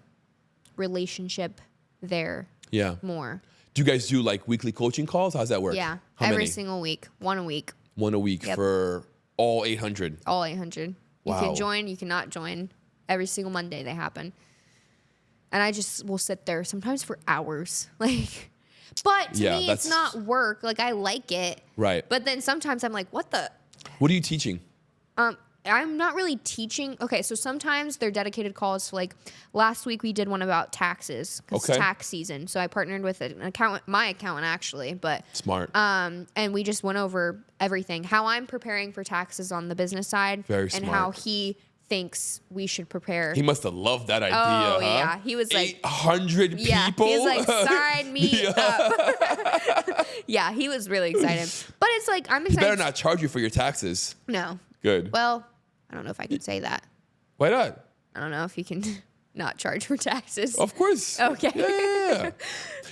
relationship there Yeah. more. Do you guys do like weekly coaching calls? How's that work? Yeah. How Every many? single week. One a week. One a week Yep. for all 800. All 800. You Wow. can join, you cannot join. Every single Monday they happen. And I just will sit there sometimes for hours. Like, but to Yeah, me, it's that's- not work. Like, I like it. Right. But then sometimes I'm like, what the? What are you teaching? I'm not really teaching. Okay, so sometimes they're dedicated calls. So like last week we did one about taxes because it's tax season. So I partnered with an accountant, my accountant actually, but Smart. and we just went over everything, how I'm preparing for taxes on the business side, Very and smart. how he thinks we should prepare. He must have loved that idea, Oh, huh? yeah. He was like 800 yeah, people? he's like, sign me up. Yeah, he was really excited. But it's like, I'm He excited. better not charge you for your taxes. No. Good. Well, I don't know if I can say that. Why not? I don't know if you can not charge for taxes. Of course. Okay. Yeah.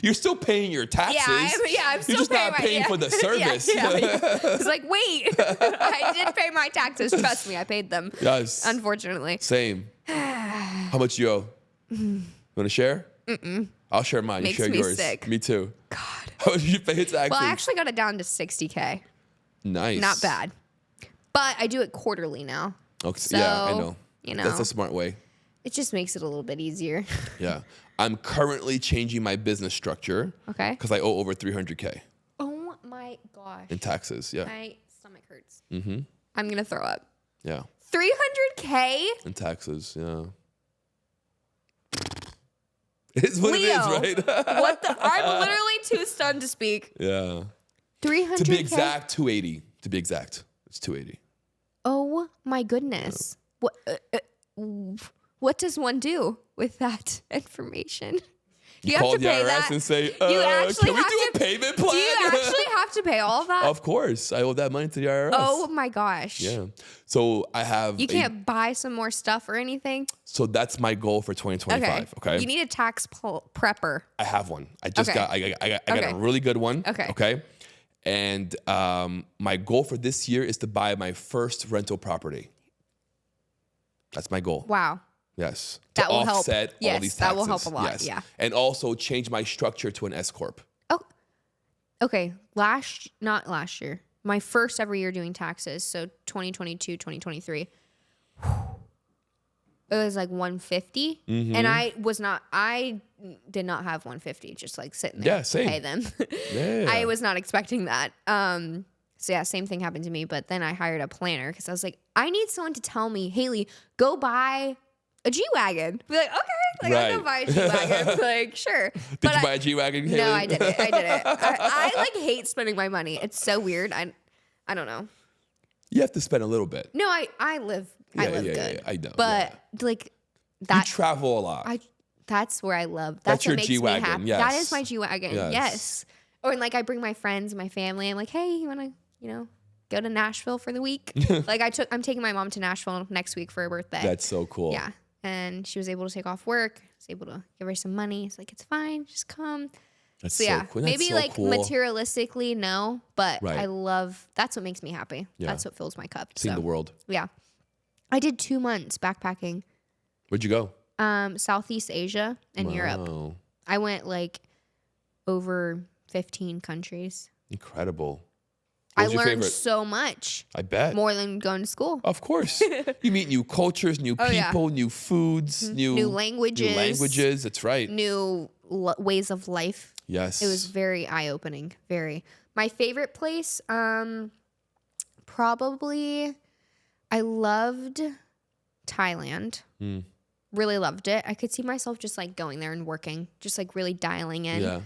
You're still paying your taxes. I'm still You're just paying not paying for the service. Yeah. It's like, wait, I did pay my taxes. Trust me, I paid them. Yes. Unfortunately. Same. How much you owe? You want to share? I'll share mine. Makes you share me yours. sick. Me too. God. How much did you pay taxes? Well, I actually got it down to 60K. Nice. Not bad. But I do it quarterly now. Okay. So, yeah, I know. You know, That's a smart way. it just makes it a little bit easier. Yeah. I'm currently changing my business structure. Okay. Because I owe over 300K Oh my gosh. in taxes. Yeah. My stomach hurts. Mm-hmm. I'm going to throw up. Yeah. 300K? In taxes. Yeah. It is what Leo, it is, right? What the? I'm literally too stunned to speak. Yeah. 300K? To be exact, 280. To be exact, it's 280. Oh my goodness. What does one do with that information? Do you have Call to the pay IRS that? and say, you actually can we have do a to, payment plan? Do you actually have to pay all of that? Of course. I owe that money to the IRS. Oh my gosh. Yeah. So I have. You can't buy some more stuff or anything? So that's my goal for 2025. Okay. You need a tax prepper. I have one. I just Okay. got. I got Okay. a really good one. Okay. Okay. And my goal for this year is to buy my first rental property. That's my goal. Wow. Yes. That to will help. offset all Yes, these taxes. that will help a lot, Yes. yeah. And also change my structure to an S corp. Oh, okay. Not last year. My first ever year doing taxes. So 2022, 2023. It was like 150. Mm-hmm. And I did not have 150 just like sitting there Yeah, same. to pay them. Yeah. I was not expecting that. So yeah, same thing happened to me. But then I hired a planner because I was like, I need someone to tell me, Haley, go buy a G-Wagon. Be like, okay, I'll go buy a G-Wagon. Like, sure. Did you buy a G-Wagon, Haley? No, I didn't. I like hate spending my money. It's so weird. I don't know. You have to spend a little bit. No, I live good. Yeah, I know. But like You that, travel a lot. that's where I love. That's what your makes G-Wagon, me happy. yes. That is my G-Wagon. Yes. Yes. Or like I bring my friends, my family. I'm like, hey, you want to, go to Nashville for the week? Like I'm taking my mom to Nashville next week for her birthday. That's so cool. Yeah. And she was able to take off work. I was able to give her some money. It's like, it's fine. Just come. That's So yeah, cool. That's maybe so like cool. materialistically, no, but Right. I love, that's what makes me happy. Yeah. That's what fills my cup. Seeing So, the world. yeah. I did 2 months backpacking, Where'd you go? Southeast Asia and Europe. Wow. I went like over 15 countries. Incredible. I What was your learned favorite? so much, I bet. more than going to school. Of course. You meet new cultures, new Oh, yeah. people, new foods, New languages. New languages. That's right. New ways of life. Yes. It was very eye-opening. Very. My favorite place, probably, I loved Thailand. Mm. Really loved it. I could see myself just like going there and working, just like really dialing in. Yeah.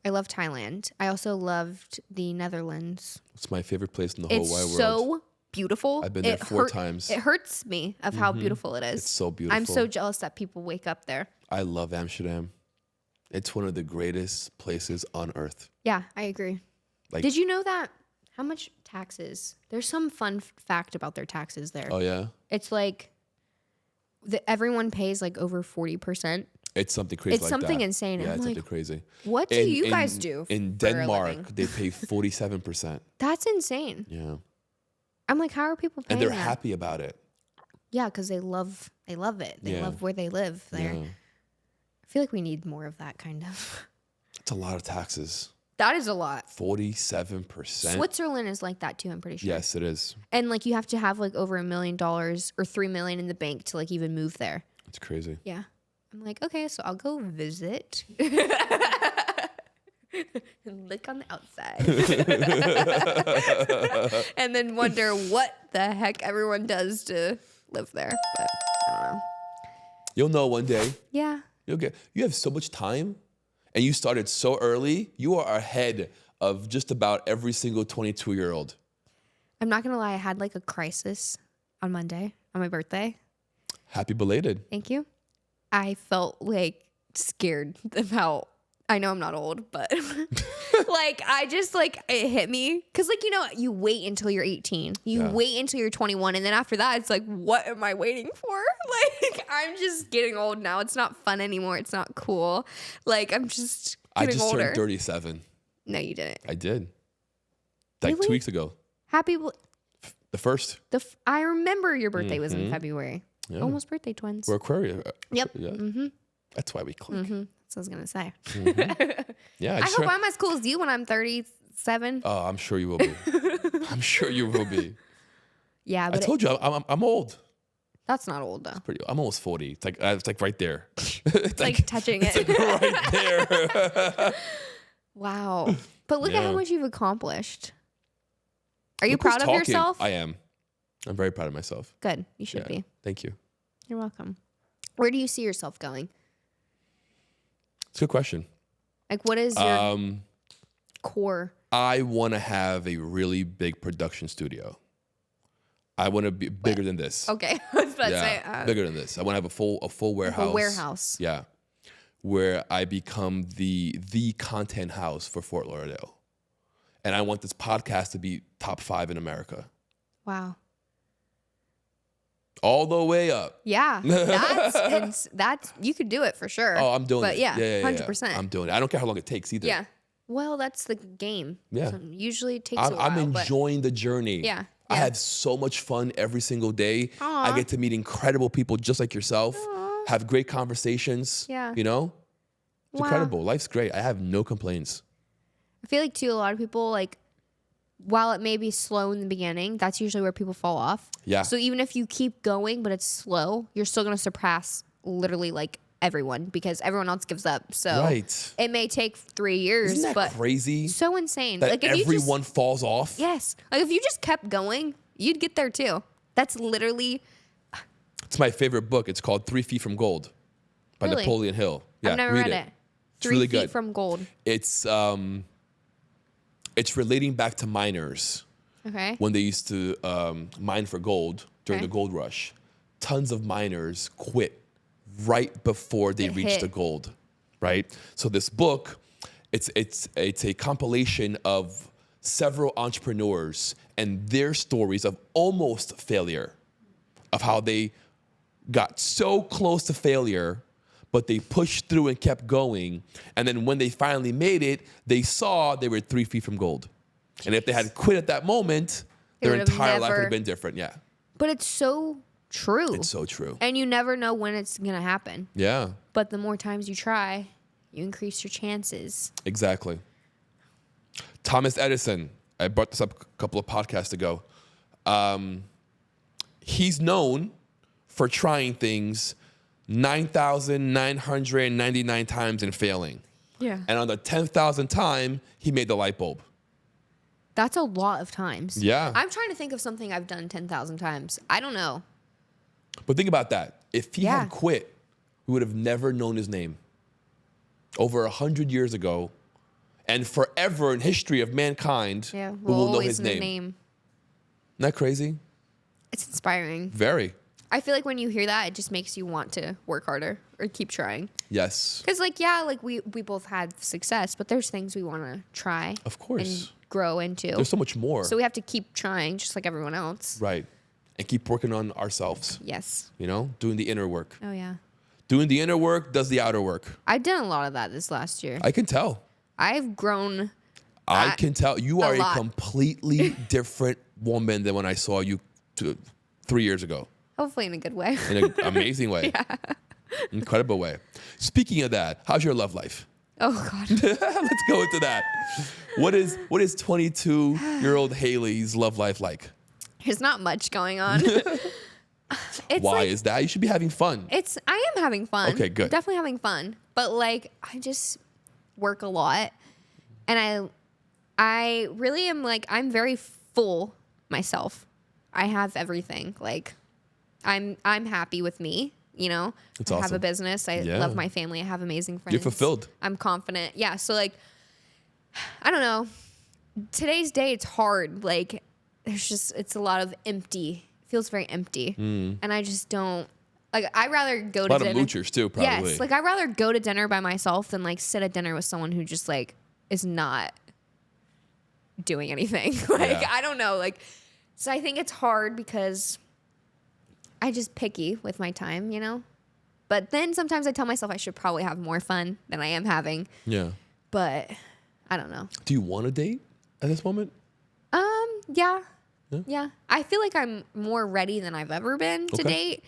I love Thailand. I also loved the Netherlands. It's my favorite place in the whole It's wide world. so beautiful. I've been there 4 times. It hurts me of how beautiful it is. It's so beautiful. I'm so jealous that people wake up there. I love Amsterdam. It's one of the greatest places on earth. Yeah, I agree. Like- Did you know that? How much taxes? There's some fun fact about their taxes there. Oh, yeah? It's like everyone pays like over 40%. It's something crazy It's like something that. insane. Yeah, I'm it's like, something crazy. what do you guys do In for a Denmark, living? they pay 47%. That's insane. Yeah. I'm like, how are people paying And they're that? happy about it. Yeah, because they love it. They Yeah. love where they live there. Yeah. I feel like we need more of that kind of. It's a lot of taxes. That is a lot. 47%. Switzerland is like that too, I'm pretty sure. Yes, it is. And like you have to have like over $1 million or $3 million in the bank to like even move there. It's crazy. Yeah. I'm like, okay, so I'll go visit. Lick on the outside. And then wonder what the heck everyone does to live there. But I don't know. You'll know one day. Yeah. You have so much time and you started so early. You are ahead of just about every single 22-year-old. I'm not going to lie. I had like a crisis on Monday on my birthday. Happy belated. Thank you. I felt like scared about, I know I'm not old, but like I just like it hit me because like, you know, you wait until you're 18, you wait until you're 21. And then after that, it's like, what am I waiting for? Like, I'm just getting old now. It's not fun anymore. It's not cool. Like, I'm just getting older. Turned 37. No, you didn't. I did. Like Really? 2 weeks ago. The first. I remember your birthday was in February. Yeah. Almost birthday twins. We're Aquarius. Yep. Yeah. Mm-hmm. That's why we click. Mm-hmm. That's what I was going to say. Mm-hmm. Yeah. I hope I'm as cool as you when I'm 37. Oh, I'm sure you will be. I'm sure you will be. Yeah, but I told you I'm old. That's not old though. I'm almost 40. It's like right there. It's like touching it. It's like right there. Wow. But look at how much you've accomplished. Are you Look who's proud of talking. yourself? I am. I'm very proud of myself. Good. You should be. Thank you. You're welcome. Where do you see yourself going? It's a good question. Like, what is your core? I want to have a really big production studio. I want to be bigger than this. Okay. I was about to say. Bigger than this. I want to have a full warehouse. A warehouse. Yeah. Where I become the content house for Fort Lauderdale. And I want this podcast to be top 5 in America. Wow. All the way up. Yeah. That's you could do it for sure. Oh, I'm doing it. But yeah, 100%. I'm doing it. I don't care how long it takes either. Yeah. Well, that's the game. Yeah. So usually it takes a while. I'm enjoying the journey. Yeah. I have so much fun every single day. Aw. I get to meet incredible people just like yourself. Aw. Have great conversations. Yeah. You know? It's Wow. incredible. Life's great. I have no complaints. I feel like too, a lot of people like, while it may be slow in the beginning, that's usually where people fall off. Yeah. So even if you keep going, but it's slow, you're still going to surpass literally like everyone because everyone else gives up. So Right. it may take 3 years, Isn't that but crazy? so insane. That like if everyone you just, falls off? yes. Like if you just kept going, you'd get there too. That's literally. It's my favorite book. It's called 3 Feet from Gold by Really? Napoleon Hill. Yeah, I've never read it. It's 3 really feet good. from gold. It's relating back to miners. Okay. When they used to mine for gold during Okay. the gold rush, tons of miners quit right before they It reached hit. the gold, right? So this book, it's a compilation of several entrepreneurs and their stories of almost failure, of how they got so close to failure, but they pushed through and kept going. And then when they finally made it, they saw they were 3 feet from gold. And if they had quit at that moment, They their would have entire life would never- have been different. Yeah. But it's so true. It's so true. And you never know when it's going to happen. Yeah, But the more times you try, you increase your chances. exactly. Thomas Edison, I brought this up a couple of podcasts ago. He's known for trying things 9,999 times and failing. Yeah. And on the 10,000th time, he made the light bulb. That's a lot of times. Yeah. I'm trying to think of something I've done 10,000 times. I don't know. But think about that. If he Yeah. had quit, we would have never known his name. Over 100 years ago, and forever in history of mankind, Yeah. we We'll will know always his know the name. name. Isn't that crazy? It's inspiring. Very. I feel like when you hear that, it just makes you want to work harder or keep trying. Yes. Because, like, yeah, like we both had success, but there's things we want to try. Of course. And grow into. There's so much more. So we have to keep trying, just like everyone else. Right. And keep working on ourselves, Yes. you know, doing the inner work. Oh, yeah. Doing the inner work does the outer work. I've done a lot of that this last year. I can tell. I've grown. I can tell. You are a lot. completely different woman than when I saw you 3 years ago. Hopefully in a good way. In an amazing way. Incredible way. Speaking of that, how's your love life? Oh, God. Let's go into that. What is 22-year-old Haile's love life like? There's not much going on. It's Why like, is that? You should be having fun. I am having fun. Okay, good. Definitely having fun. But like, I just work a lot And I really am like, I'm very full myself. I have everything. Like I'm happy with me, you know. That's I have awesome. a business. I love my family. I have amazing friends. You're fulfilled. I'm confident. Yeah. So like, I don't know. Today's day, it's hard. Like it's a lot of empty. It feels very empty. And I just don't. Like, I'd rather go to dinner. A lot of moochers, too, probably. Yes. Like, I'd rather go to dinner by myself than, like, sit at dinner with someone who just, like, is not doing anything. Like, I don't know. Like, so I think it's hard because I just picky with my time, you know? But then sometimes I tell myself I should probably have more fun than I am having. Yeah. But I don't know. Do you want to date at this moment? Yeah. I feel like I'm more ready than I've ever been to date.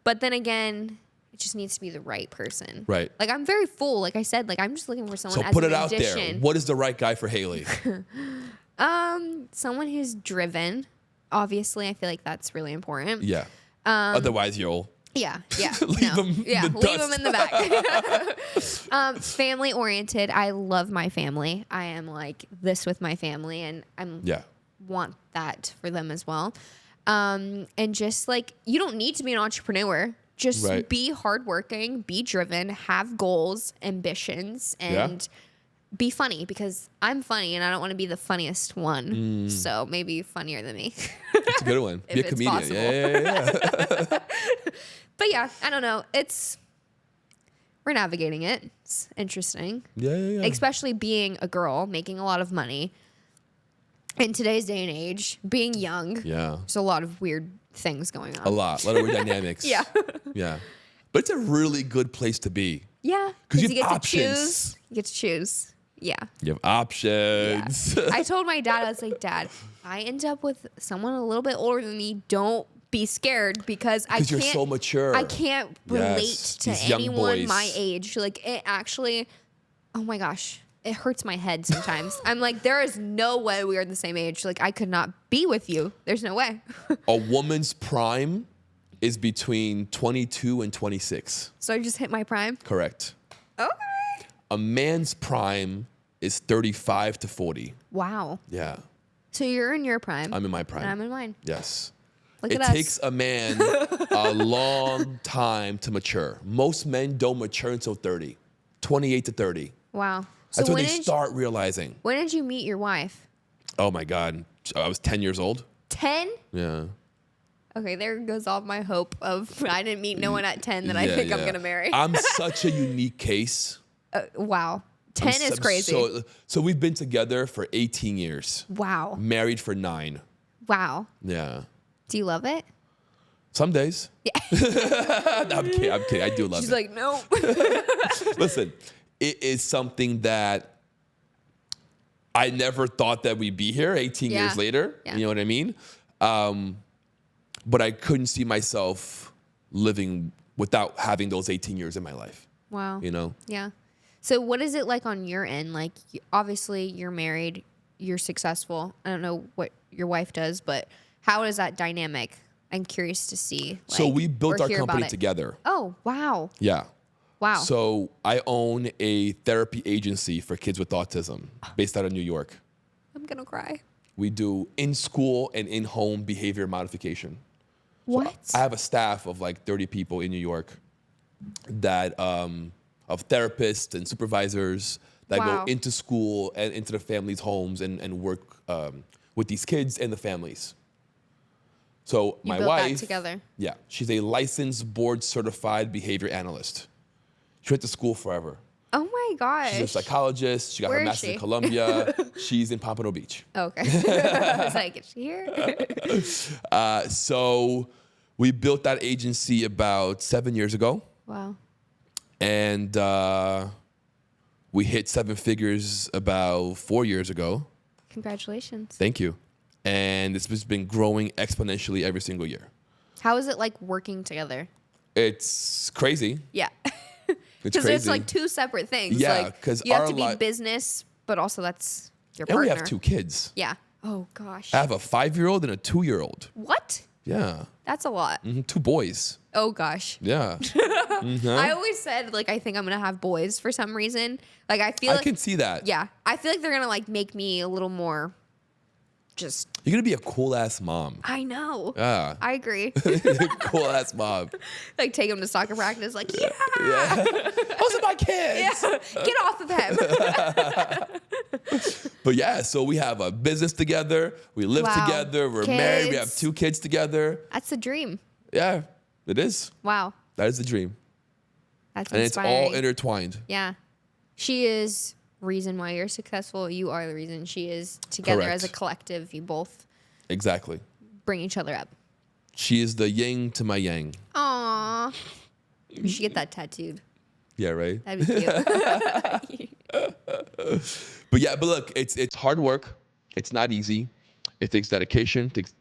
But then again, it just needs to be the right person. Right. Like, I'm very full. Like I said, like, I'm just looking for someone as put an it out addition. there. What is the right guy for Haile? Someone who's driven. Obviously, I feel like that's really important. Yeah. Otherwise, you'll... Yeah. leave them in the back. Family oriented. I love my family. I am like this with my family, and want that for them as well. And just like, you don't need to be an entrepreneur. Just be hardworking, be driven, have goals, ambitions, and be funny, because I'm funny and I don't want to be the funniest one. So maybe funnier than me. That's a good one. Be a comedian. Possible. Yeah. But yeah, I don't know. We're navigating it. It's interesting. Yeah. Especially being a girl, making a lot of money. In today's day and age, being young. Yeah. There's a lot of weird things going on. A lot of weird dynamics. Yeah. But it's a really good place to be. Yeah. Because you get have options. To choose. You get to choose. Yeah. You have options. Yeah. I told my dad, I was like, Dad, I end up with someone a little bit older than me. Don't be scared, because I can't. You're so mature. I can't relate to anyone my age. Like, it actually, oh my gosh, it hurts my head sometimes. I'm like, there is no way we are the same age. Like, I could not be with you. There's no way. A woman's prime is between 22 and 26. So I just hit my prime? Correct. Okay. A man's prime is 35 to 40. Wow. Yeah. So you're in your prime. I'm in my prime. And I'm in mine. Yes. Look it at us. takes a man a long time to mature. Most men don't mature until 30, 28 to 30. Wow. That's when they start realizing. When did you meet your wife? Oh my God. I was 10 years old. 10? Yeah. Okay, there goes all my hope of I didn't meet no one at 10 that I think I'm going to marry. I'm such a unique case. Wow. 10 is crazy. So we've been together for 18 years. Wow. Married for 9. Wow. Yeah. Do you love it? Some days. Yeah. No, I'm kidding. I do love it. She's like, no. Listen, it is something that I never thought that we'd be here 18 years later. Yeah. You know what I mean? But I couldn't see myself living without having those 18 years in my life. Wow. You know? Yeah. So what is it like on your end? Like, obviously you're married, you're successful. I don't know what your wife does, but how is that dynamic? I'm curious to see. Like, so we built our company together. Oh, wow. Yeah. Wow. So I own a therapy agency for kids with autism based out of New York. I'm going to cry. We do in-school and in-home behavior modification. What? So I have a staff of like 30 people in New York that of therapists and supervisors that go into school and into the families' homes and work with these kids and the families. So you my built wife, that together. Yeah, she's a licensed board certified behavior analyst. She went to school forever. Oh my gosh. She's a psychologist. She got her master's in Columbia. She's in Pompano Beach. Okay. I was like, is she here? So we built that agency about 7 years ago. Wow. And we hit 7 figures about 4 years ago. Congratulations. Thank you. And it's just been growing exponentially every single year. How is it like working together? It's crazy. Yeah. It's crazy. Because it's like 2 separate things. Yeah, like, because you have to be business, but also that's your partner. And we have 2 kids. Yeah. Oh gosh. I have a 5-year-old and a 2-year-old. What? Yeah. That's a lot. 2 boys. Oh gosh. Yeah. I always said like I think I'm gonna have boys for some reason. Like I feel I like can see that. yeah, I feel like they're gonna like make me a little more just You're going to be a cool ass mom. I know. Yeah. I agree. Cool ass mom. Like take them to soccer practice like yeah. Those are my kids. Yeah. Get off of him. But yeah, so we have a business together. We live Wow. together. We're married. We have Kids. 2 kids together. That's the dream. Yeah, it is. Wow. That is the dream. That's And inspiring. it's all intertwined. Yeah. She is reason why you're successful. You are the reason she is. Together Correct. as a collective, you both Exactly. bring each other up. She is the yin to my yang. Aww. You should get that tattooed. Yeah, right? That'd be cute. But look, it's hard work. It's not easy. It takes dedication. It takes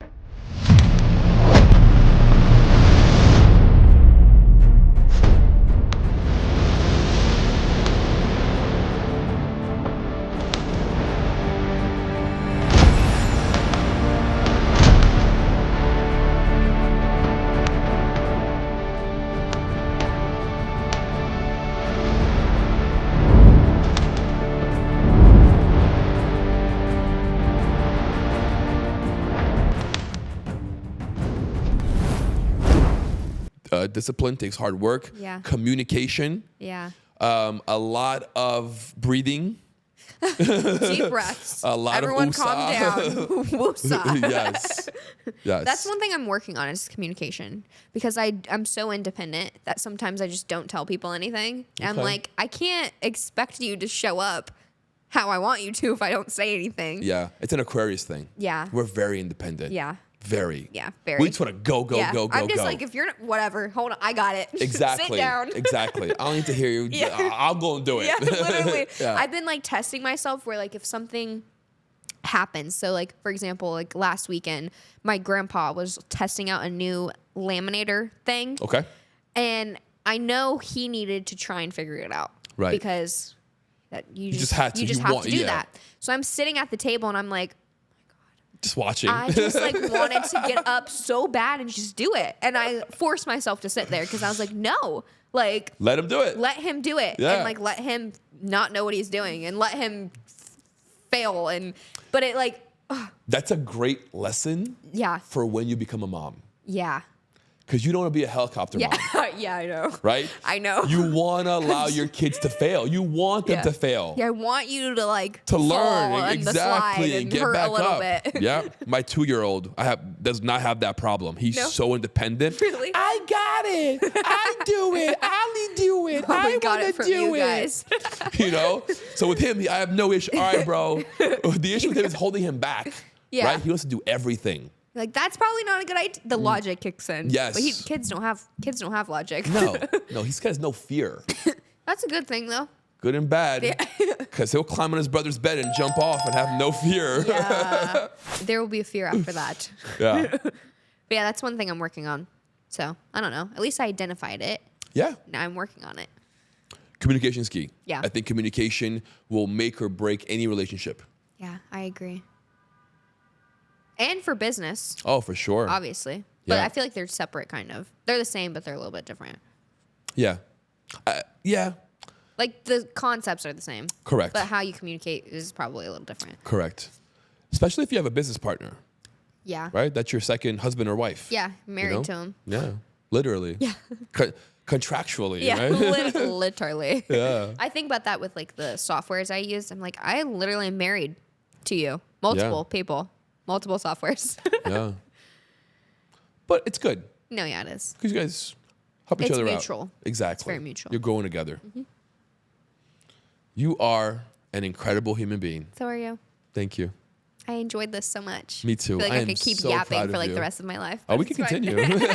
discipline, takes hard work. Yeah. Communication. Yeah. A lot of breathing. Deep breaths. A lot Everyone of calm down. Woosah. Yes. Yes. That's one thing I'm working on is communication because I'm so independent that sometimes I just don't tell people anything. I'm Okay. like, I can't expect you to show up how I want you to if I don't say anything. Yeah. It's an Aquarius thing. Yeah. We're very independent. Yeah. Very. Yeah, very. We just want to go, Yeah. go. I'm just like, if you're not, whatever, hold on, I got it. Exactly. Sit down. Exactly. I don't need to hear you. Yeah. I'll go and do it. Yeah, literally. Yeah. I've been like testing myself where like if something happens, so like for example, like last weekend, my grandpa was testing out a new laminator thing. Okay. And I know he needed to try and figure it out. Right. Because that you just had to. You just You have want- to do yeah. that. So I'm sitting at the table and I'm like, Just watching. I just like wanted to get up so bad and just do it. And I forced myself to sit there because I was like, no, like Let him do it. let him do it. Yeah. And like let him not know what he's doing and let him fail. But it like, That's a great lesson yeah. for when you become a mom. Yeah. Because you don't want to be a helicopter Yeah. mom, Yeah, I know. right? I know. You want to allow your kids to fail. You want them Yeah. to fail. Yeah, I want you to like To fall learn on the slide exactly and and get hurt back a little up. bit. Yeah, my 2-year-old does not have that problem. He's No? so independent. Really? I got it. I do it. I'll do it. Probably I got want it to from do you it. guys. You know. So with him, I have no issue. All right, bro. The issue with him is holding him back. Yeah. Right. He wants to do everything. Like that's probably not a good idea. The logic kicks in. Yes. But kids don't have logic. No, he has no fear. That's a good thing though. Good and bad. Yeah. Because he'll climb on his brother's bed and jump off and have no fear. Yeah. There will be a fear after that. Yeah. But yeah, that's one thing I'm working on. So I don't know. At least I identified it. Yeah. Now I'm working on it. Communication is key. Yeah. I think communication will make or break any relationship. Yeah, I agree. And for business, Oh, for sure. obviously. But Yeah. I feel like they're separate kind of. They're the same, but they're a little bit different. Yeah. Yeah. Like the concepts are the same. Correct. But how you communicate is probably a little different. Correct. Especially if you have a business partner, Yeah. right? That's your second husband or wife. Yeah, married know? to him. Yeah. Literally. Yeah. Contractually, Yeah, right? literally. Yeah. I think about that with like the softwares I use. I'm like, I literally am married to you. Multiple people, multiple softwares. Yeah. But it's good No, yeah, it is. because you guys help each It's other mutual. out. Exactly. It's very mutual. You're growing together. You are an incredible human being. So are you. Thank you. I enjoyed this so much. Me too. I feel like I I am could keep so proud yapping of for like you. the rest of my life. Oh, but we can it's fine. continue.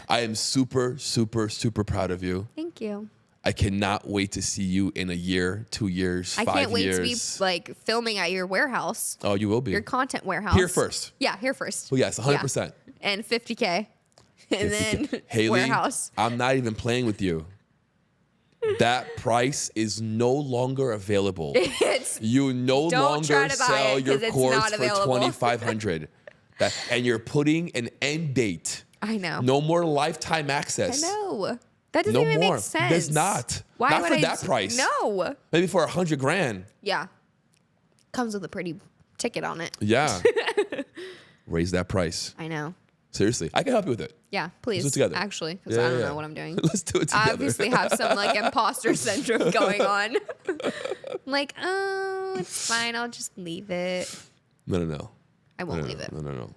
I am super, super, super proud of you. Thank you. I cannot wait to see you in a year, 2 years, I 5 can't wait years. to be like filming at your warehouse, Oh, you will be. your content warehouse. Here first. Yeah, here first. Well, yes, 100%. Yeah. And 50K. And then Haley, warehouse. I'm not even playing with you. That price is no longer available. It's You no Don't try longer to buy sell it your 'cause it's course not for available. $2,500. And you're putting an end date. I know. No more lifetime access. I know. That doesn't No even more. make sense. Does not. Why Not would for I that price. No. Maybe for $100,000. Yeah. Comes with a pretty ticket on it. Yeah. Raise that price. I know. Seriously. I can help you with it. Yeah, please. Let's do it together. Actually, because Yeah, I don't yeah. know what I'm doing. Let's do it together. I obviously have some like imposter syndrome going on. I'm like, oh, it's fine. I'll just leave it. No. I won't leave it. No.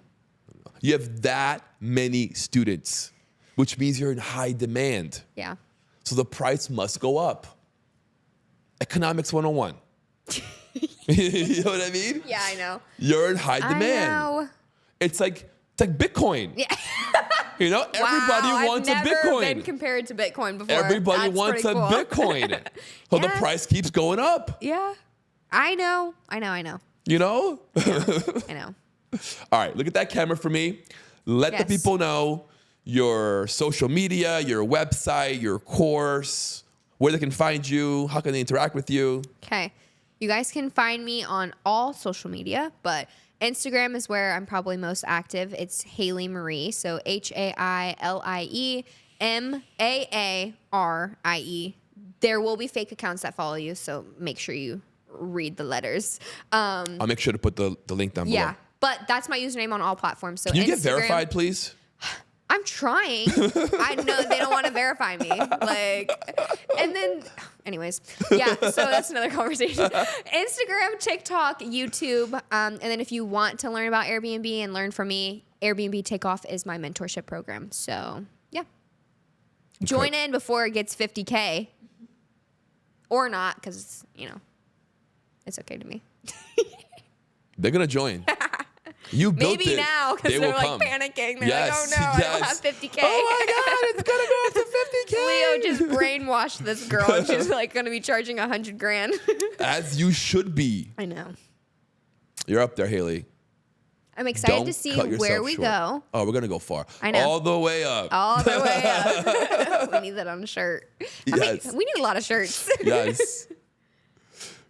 You have that many students, which means you're in high demand. Yeah. So the price must go up. Economics 101. You know what I mean? Yeah, I know. You're in high demand. I know. It's like Bitcoin. Yeah. You know, everybody Wow, wants I've a never Bitcoin. been compared to Bitcoin before. Everybody That's wants a pretty cool. Bitcoin. So the Yeah. price keeps going up. Yeah. I know. You know? I know. All right, look at that camera for me. Let the Yes. people know your social media, your website, your course, where they can find you, how can they interact with you. Okay. You guys can find me on all social media, but Instagram is where I'm probably most active. It's Haile Maarie. So HailieMaarie. There will be fake accounts that follow you, so make sure you read the letters. I'll make sure to put the link down below. Yeah. But that's my username on all platforms. So Can you Instagram, get verified, please? I'm trying. I know they don't want to verify me. And then, anyways, yeah. So that's another conversation. Instagram, TikTok, YouTube, and then if you want to learn about Airbnb and learn from me, Airbnb Takeoff is my mentorship program. So yeah, join in before it gets 50K, or not, because it's okay to me. They're gonna join. You built Maybe it. now because They they're will like come. panicking. They're Yes, like, oh no, I don't yes. have 50K. Oh my God, it's gonna go up to 50K. Leo just brainwashed this girl, and she's like going to be charging $100,000. As you should be. I know. You're up there, Haile. I'm excited Don't to see cut yourself where we short. go. Oh, we're gonna go far. I know. All the way up. All the way up. We need that on a shirt. Yes. We need a lot of shirts. Yes.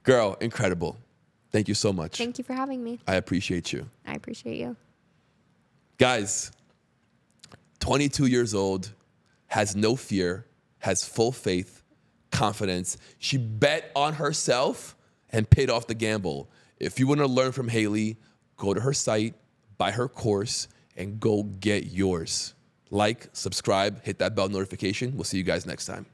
Girl, incredible. Thank you so much. Thank you for having me. I appreciate you. I appreciate you. Guys, 22 years old, has no fear, has full faith, confidence. She bet on herself and paid off the gamble. If you want to learn from Haile, go to her site, buy her course, and go get yours. Like, subscribe, hit that bell notification. We'll see you guys next time.